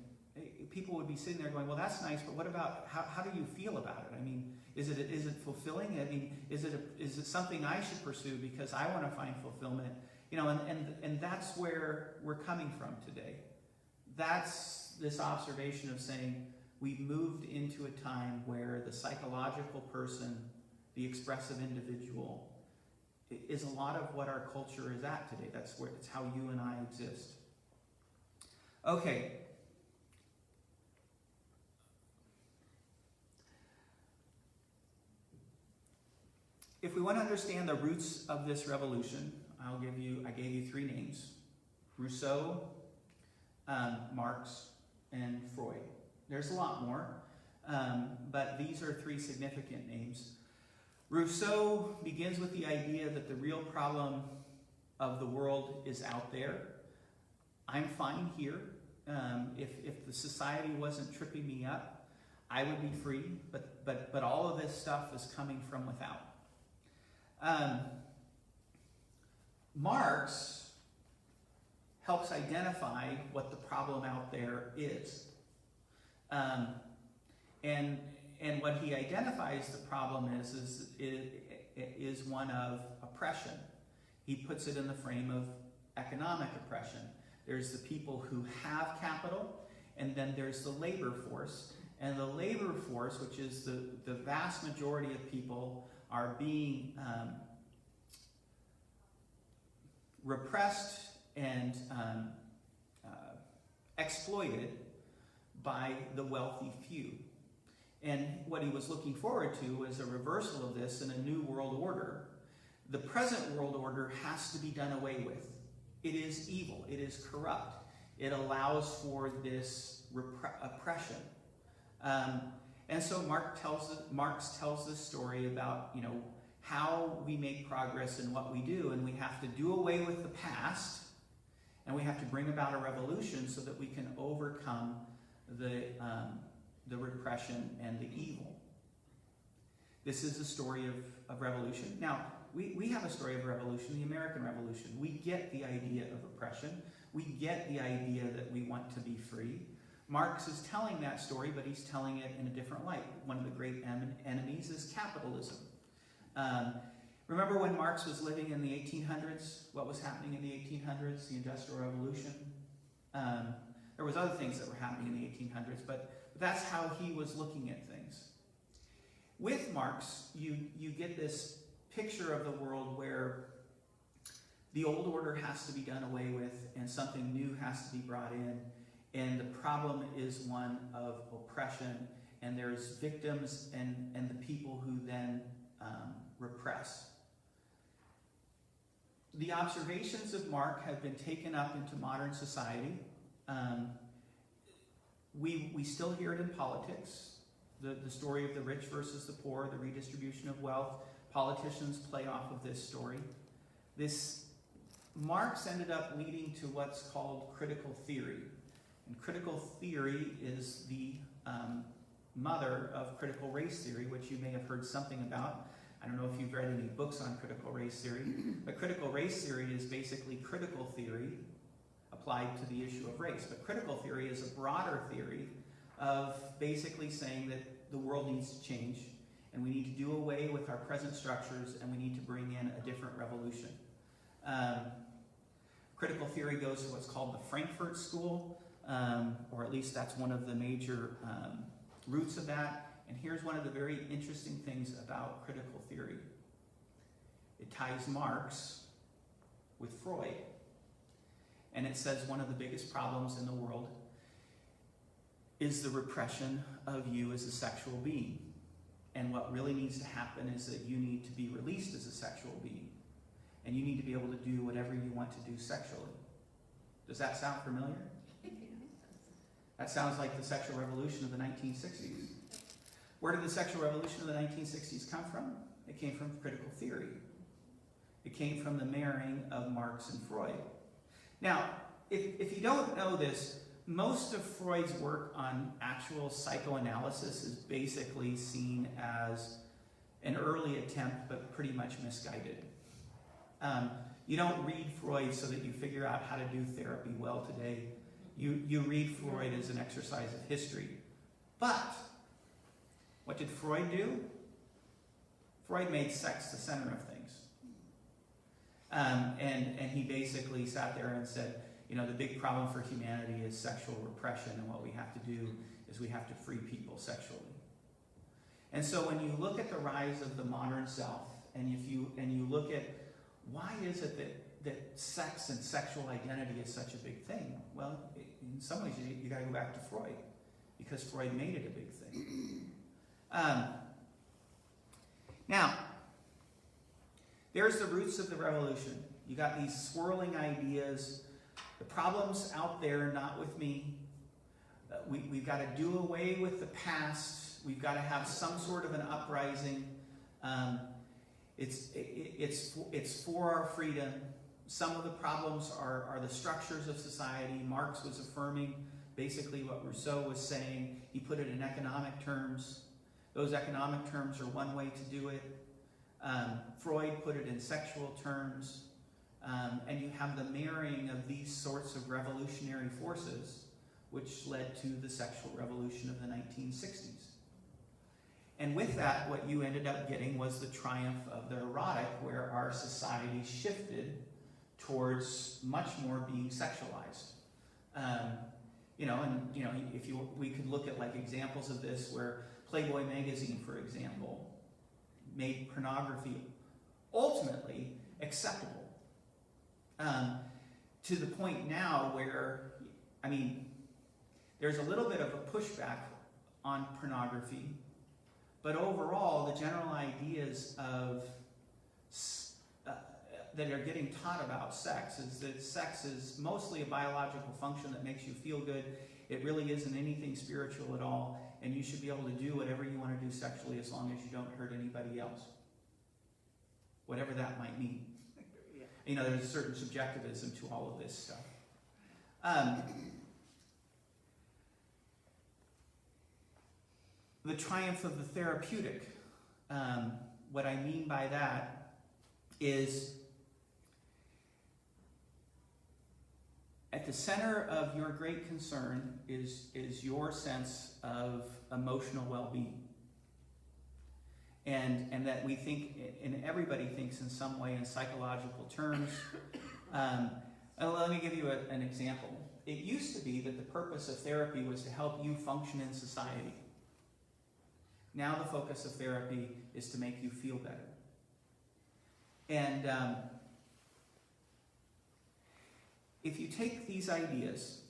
people would be sitting there going, well, that's nice, but what about, how do you feel about it? I mean, is it fulfilling? I mean, is it something I should pursue because I want to find fulfillment? And that's where we're coming from today. That's this observation of saying we've moved into a time where the psychological person, the expressive individual, is a lot of what our culture is at today. It's how you and I exist. Okay. if we want to understand the roots of this revolution, I gave you three names: Rousseau, Marx, and Freud. There's a lot more, but these are three significant names. Rousseau begins with the idea that the real problem of the world is out there. I'm fine here. If the society wasn't tripping me up, I would be free, but all of this stuff is coming from without. Marx helps identify what the problem out there is. And what he identifies the problem is one of oppression. He puts it in the frame of economic oppression. There's the people who have capital, and then there's the labor force. And the labor force, which is the vast majority of people, are being repressed and exploited by the wealthy few. And what he was looking forward to was a reversal of this in a new world order. The present world order has to be done away with. It is evil. It is corrupt. It allows for this oppression. And so Marx tells this story about, how we make progress in what we do, and we have to do away with the past, and we have to bring about a revolution so that we can overcome the repression and the evil. This is a story of revolution. Now, we have a story of revolution, the American Revolution. We get the idea of oppression. We get the idea that we want to be free. Marx is telling that story, but he's telling it in a different light. One of the great enemies is capitalism. Remember when Marx was living in the 1800s? What was happening in the 1800s? The Industrial Revolution. There was other things that were happening in the 1800s, but that's how he was looking at things. With Marx, you get this picture of the world where the old order has to be done away with and something new has to be brought in. And the problem is one of oppression, and there's victims and the people who then repress. The observations of Marx have been taken up into modern society. We still hear it in politics. The story of the rich versus the poor, the redistribution of wealth. Politicians play off of this story. Marx ended up leading to what's called critical theory. And critical theory is the mother of critical race theory, which you may have heard something about. I don't know if you've read any books on critical race theory, but critical race theory is basically critical theory applied to the issue of race. But critical theory is a broader theory of basically saying that the world needs to change, and we need to do away with our present structures, and we need to bring in a different revolution. Critical theory goes to what's called the Frankfurt School, or at least that's one of the major roots of that. And here's one of the very interesting things about critical theory. It ties Marx with Freud. And it says one of the biggest problems in the world is the repression of you as a sexual being. And what really needs to happen is that you need to be released as a sexual being. And you need to be able to do whatever you want to do sexually. Does that sound familiar? That sounds like the sexual revolution of the 1960s. Where did the sexual revolution of the 1960s come from? It came from critical theory. It came from the marrying of Marx and Freud. Now, if you don't know this, most of Freud's work on actual psychoanalysis is basically seen as an early attempt, but pretty much misguided. You don't read Freud so that you figure out how to do therapy well today. You read Freud as an exercise of history. But what did Freud do? Freud made sex the center of things. And he basically sat there and said, the big problem for humanity is sexual repression, and what we have to do is we have to free people sexually. And so when you look at the rise of the modern self, and you look at why is it that sex and sexual identity is such a big thing? Well, in some ways you got to go back to Freud, because Freud made it a big thing. Now, there's the roots of the revolution. You got these swirling ideas. The problem's out there, not with me. We've got to do away with the past. We've got to have some sort of an uprising. It's for our freedom. Some of the problems are the structures of society. Marx was affirming basically what Rousseau was saying. He put it in economic terms. Those economic terms are one way to do it. Freud put it in sexual terms. And you have the marrying of these sorts of revolutionary forces, which led to the sexual revolution of the 1960s. And with that, what you ended up getting was the triumph of the erotic, where our society shifted towards much more being sexualized. We could look at like examples of this where Playboy magazine, for example, made pornography ultimately acceptable. To the point now where, there's a little bit of a pushback on pornography, but overall, the general ideas of that are getting taught about sex is that sex is mostly a biological function that makes you feel good. It really isn't anything spiritual at all, and you should be able to do whatever you want to do sexually as long as you don't hurt anybody else. Whatever that might mean. There's a certain subjectivism to all of this stuff. The triumph of the therapeutic. What I mean by that is at the center of your great concern is your sense of emotional well-being. And that we think, and everybody thinks in some way in psychological terms. Let me give you an example. It used to be that the purpose of therapy was to help you function in society. Now the focus of therapy is to make you feel better. And if you take these ideas,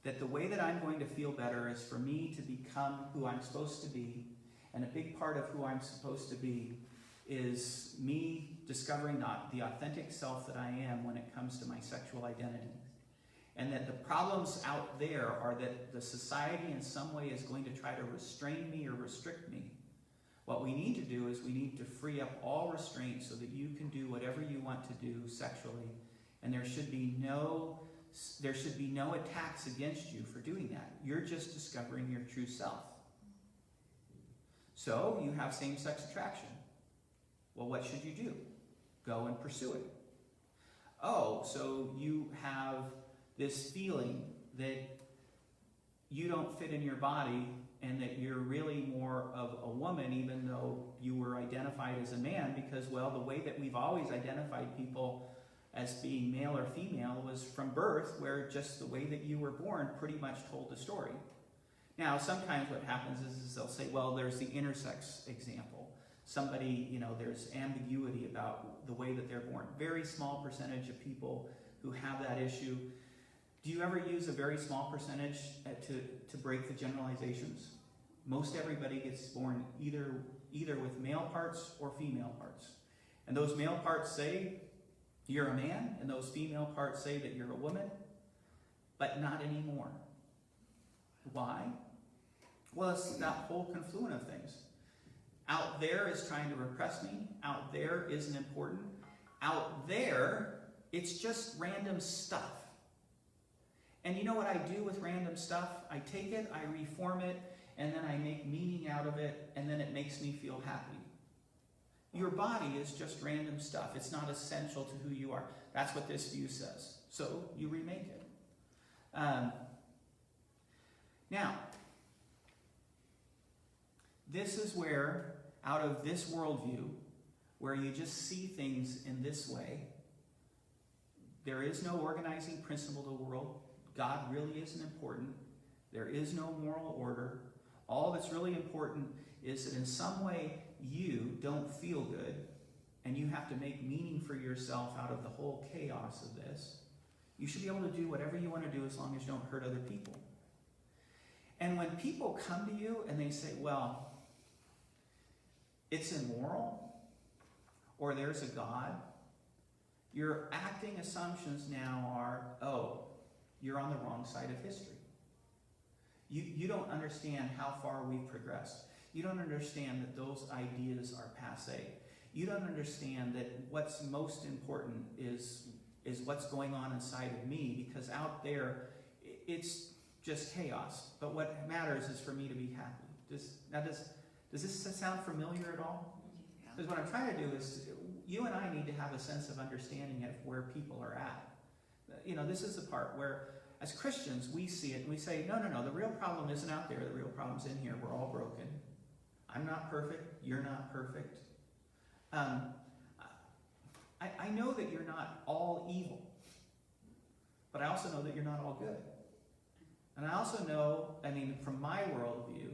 that the way that I'm going to feel better is for me to become who I'm supposed to be, and a big part of who I'm supposed to be is me discovering the authentic self that I am when it comes to my sexual identity. And that the problems out there are that the society in some way is going to try to restrain me or restrict me. What we need to do is we need to free up all restraint so that you can do whatever you want to do sexually. And there should be no attacks against you for doing that. You're just discovering your true self. So you have same-sex attraction. Well, what should you do? Go and pursue it. Oh, so you have this feeling that you don't fit in your body and that you're really more of a woman even though you were identified as a man because, well, the way that we've always identified people as being male or female was from birth, where just the way that you were born pretty much told the story. Now, sometimes what happens is they'll say, well, there's the intersex example. Somebody, there's ambiguity about the way that they're born. Very small percentage of people who have that issue. Do you ever use a very small percentage to break the generalizations? Most everybody gets born either with male parts or female parts. And those male parts say you're a man, and those female parts say that you're a woman, but not anymore. Why? Well, it's that whole confluence of things. Out there is trying to repress me. Out there isn't important. Out there, it's just random stuff. And you know what I do with random stuff? I take it, I reform it, and then I make meaning out of it, and then it makes me feel happy. Your body is just random stuff. It's not essential to who you are. That's what this view says. So you remake it. Now, this is where, out of this worldview, where you just see things in this way, there is no organizing principle to the world. God really isn't important. There is no moral order. All that's really important is that in some way you don't feel good, and you have to make meaning for yourself out of the whole chaos of this. You should be able to do whatever you want to do as long as you don't hurt other people. And when people come to you and they say, well, it's immoral, or there's a God, your acting assumptions now are, oh, you're on the wrong side of history. You don't understand how far we've progressed. You don't understand that those ideas are passé. You don't understand that what's most important is what's going on inside of me, because out there, it's just chaos. But what matters is for me to be happy. Does this sound familiar at all? Because what I'm trying to do is, you and I need to have a sense of understanding of where people are at. This is the part where, as Christians, we see it and we say, no, the real problem isn't out there, the real problem's in here, we're all broken. I'm not perfect, you're not perfect. I know that you're not all evil, but I also know that you're not all good. And I also know, from my worldview,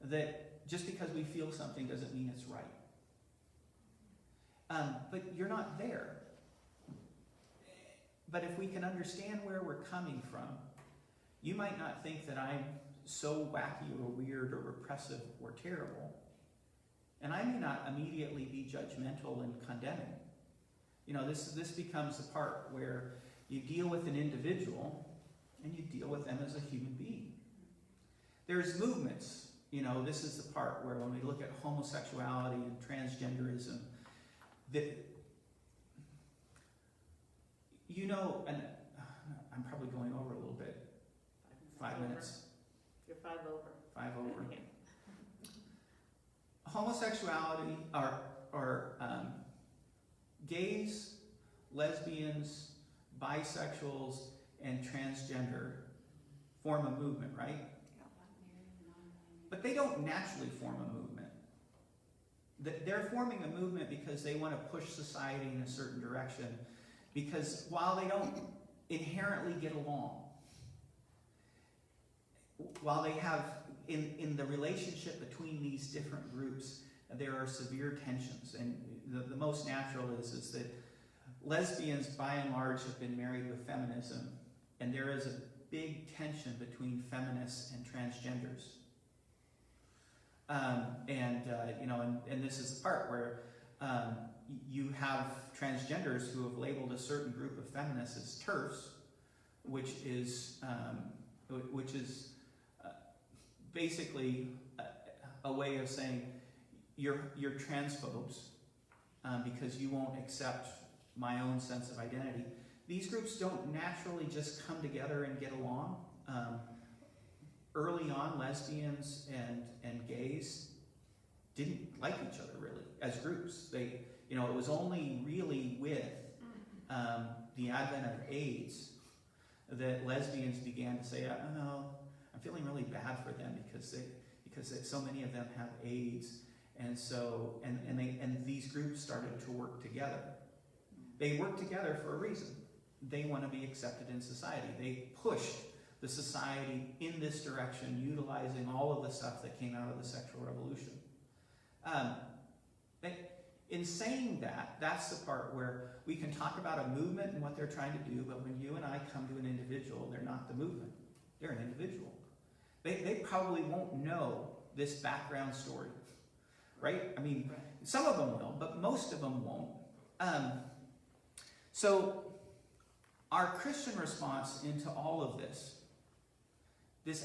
that just because we feel something doesn't mean it's right. But you're not there. But if we can understand where we're coming from, you might not think that I'm so wacky or weird or repressive or terrible. And I may not immediately be judgmental and condemning. This becomes the part where you deal with an individual and you deal with them as a human being. There's movements. This is the part where when we look at homosexuality and transgenderism, that, and I'm probably going over a little bit. 5 minutes. You're 5 over. 5 over. Okay. Homosexuality or gays, lesbians, bisexuals, and transgender form a movement, right? But they don't naturally form a movement. They're forming a movement because they want to push society in a certain direction, because while they don't inherently get along, while they have, in the relationship between these different groups, there are severe tensions. And the most natural is that lesbians, by and large, have been married with feminism, and there is a big tension between feminists and transgenders. And this is the part where you have transgenders who have labeled a certain group of feminists as TERFs, which is basically a way of saying you're transphobes because you won't accept my own sense of identity. These groups don't naturally just come together and get along. Early on, lesbians and gays didn't like each other really as groups. It was only really with the advent of AIDS that lesbians began to say, "Oh, I'm feeling really bad for them because so many of them have AIDS," and so and these groups started to work together. They work together for a reason. They want to be accepted in society. They pushed the society in this direction, utilizing all of the stuff that came out of the sexual revolution. In saying that, that's the part where we can talk about a movement and what they're trying to do, but when you and I come to an individual, they're not the movement. They're an individual. They probably won't know this background story, right? Some of them will, but most of them won't. So our Christian response into all of this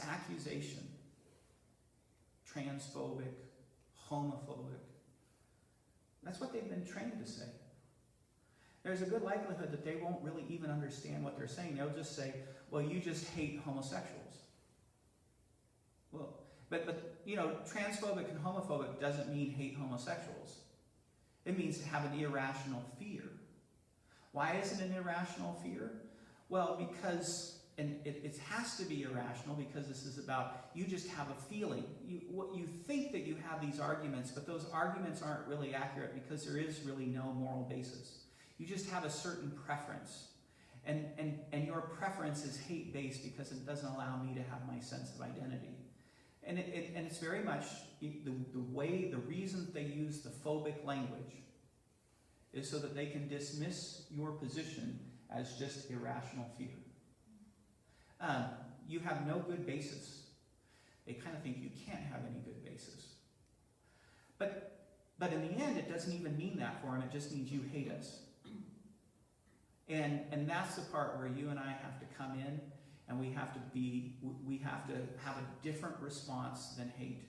accusation, transphobic, homophobic, that's what they've been trained to say. There's a good likelihood that they won't really even understand what they're saying. They'll just say, well, you just hate homosexuals. Well, but transphobic and homophobic doesn't mean hate homosexuals. It means to have an irrational fear. Why is it an irrational fear? Well, because, and it has to be irrational, because this is about, you just have a feeling. You think that you have these arguments, but those arguments aren't really accurate because there is really no moral basis. You just have a certain preference. And your preference is hate-based because it doesn't allow me to have my sense of identity. And it's very much the reason they use the phobic language is so that they can dismiss your position as just irrational fear. You have no good basis. They kind of think you can't have any good basis. But But in the end, it doesn't even mean that for him. It just means you hate us. And that's the part where you and I have to come in, and we have to have a different response than hate.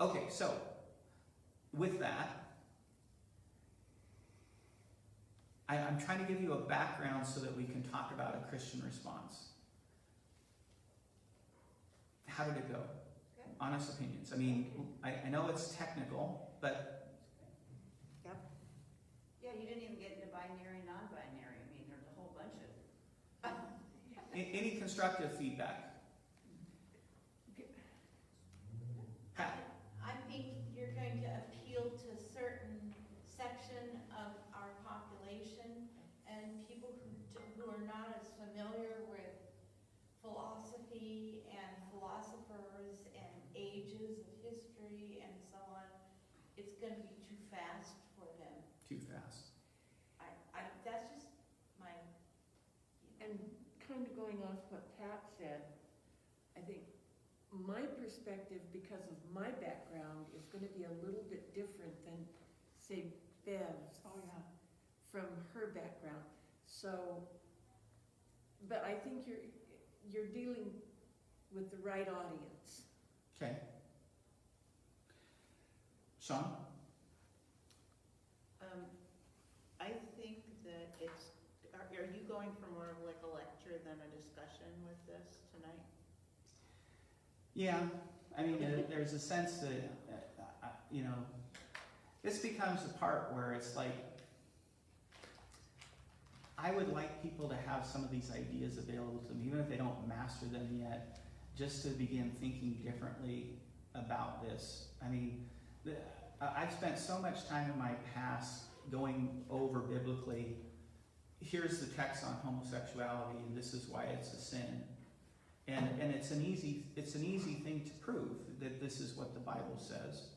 Okay, so with that, I'm trying to give you a background so that we can talk about a Christian response. How did it go? Good. Honest opinions. I mean, I know it's technical, but Yeah, you didn't even get into binary, non-binary. I mean, there's a whole bunch of. any constructive feedback? Pat? I think you're going to appeal to a certain section of our population and people who are not as familiar with philosophy and philosophers and ages of history and so on. It's going to be too fast for them. Too fast. That's just my. And kind of going off what Pat said, I think my perspective, because of my background, is going to be a little bit different than, say, Bev's. From her background. So, but I think you're dealing with the right audience. Okay. Sean? I think that are you going for more of like a lecture than a discussion with this tonight? Yeah. I mean, there's a sense that, this becomes a part where it's like, I would like people to have some of these ideas available to them, even if they don't master them yet, just to begin thinking differently about this. I mean, I've spent so much time in my past going over biblically, here's the text on homosexuality, and this is why it's a sin. And it's an easy thing to prove that this is what the Bible says.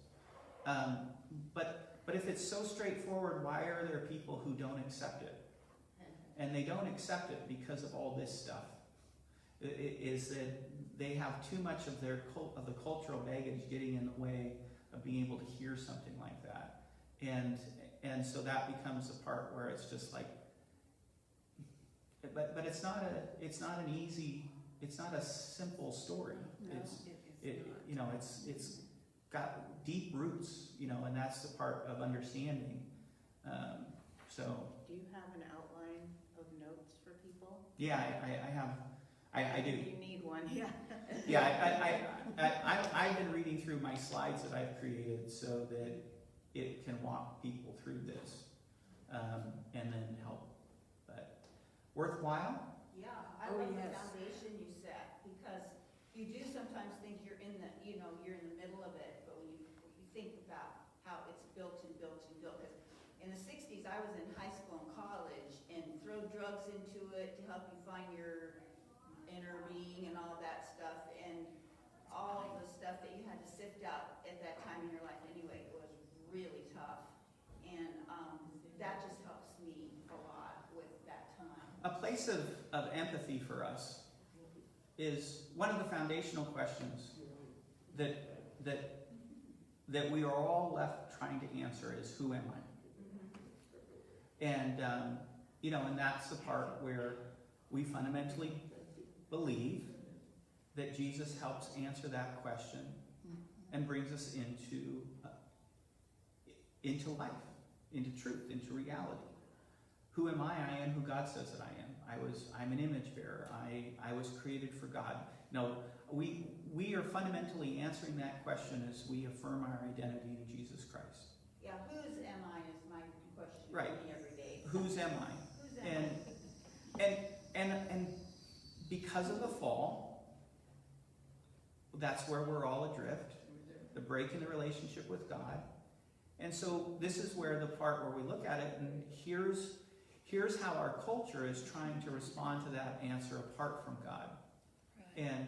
But if it's so straightforward, why are there people who don't accept it? And they don't accept it because of all this stuff. Is that they have too much of the cultural baggage getting in the way of being able to hear something like that. And so that becomes the part where it's just like, but it's not a simple story. No, it's not. It's got deep roots, and that's the part of understanding. So Do you have an outline of notes for people? yeah, I have, I do. You need one, yeah. Yeah, I've been reading through my slides that I've created so that it can walk people through this, and then help. But worthwhile? Yeah, I Oh, love the yes. foundation you set, because you do sometimes think you're in the, you're in the middle of it, but when you think about how it's built and built and built, because in the 60s I was in high school and college, and throw drugs into it to help you find your inner being and all that stuff, and all the stuff that you had to sift out at that time in your life anyway, it was really tough, and that just helps me a lot with that time. A place of empathy for us is one of the foundational questions that we are all left trying to answer is, who am I? And, and that's the part where we fundamentally believe that Jesus helps answer that question and brings us into life, into truth, into reality. Who am I? I am who God says that I am. I'm an image bearer. I was created for God. No, we are fundamentally answering that question as we affirm our identity in Jesus Christ. Yeah, whose am I is my question Right. for me every day. Whose am I? Whose am And because of the fall, that's where we're all adrift, the break in the relationship with God. And so this is where the part where we look at it, and here's how our culture is trying to respond to that answer apart from God. Right. And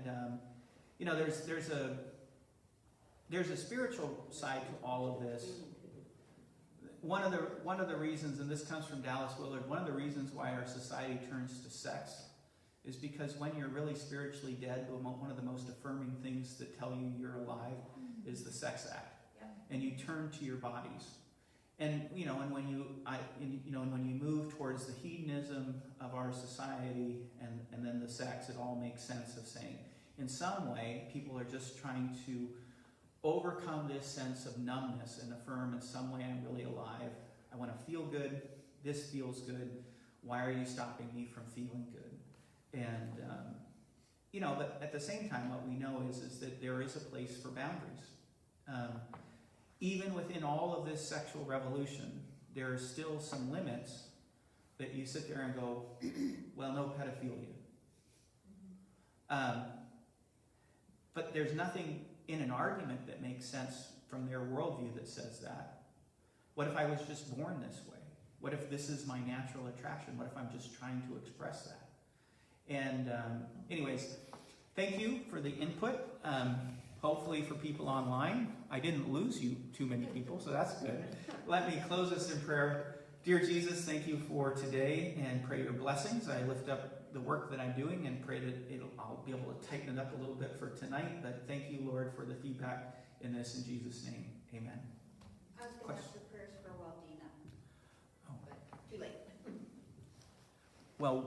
there's a spiritual side to all of this. One of the reasons, and this comes from Dallas Willard, one of the reasons why our society turns to sex is because when you're really spiritually dead, one of the most affirming things that tell you you're alive is the sex act. Yep. And you turn to your bodies. And, and when you move towards the hedonism of our society and then the sex, it all makes sense of saying, in some way, people are just trying to overcome this sense of numbness and affirm in some way I'm really alive. I want to feel good. This feels good. Why are you stopping me from feeling good? And, but at the same time, what we know is that there is a place for boundaries. Even within all of this sexual revolution, there are still some limits that you sit there and go, well, no pedophilia. But there's nothing in an argument that makes sense from their worldview that says that. What if I was just born this way? What if this is my natural attraction? What if I'm just trying to express that? And anyways, thank you for the input. Hopefully for people online, I didn't lose you too many people, so that's good. Let me close this in prayer. Dear Jesus, thank you for today and pray your blessings. I lift up the work that I'm doing and pray that I'll be able to tighten it up a little bit for tonight. But thank you, Lord, for the feedback in this. In Jesus' name, amen. I was going to ask the prayers for Waldina. Oh. But too late. Well,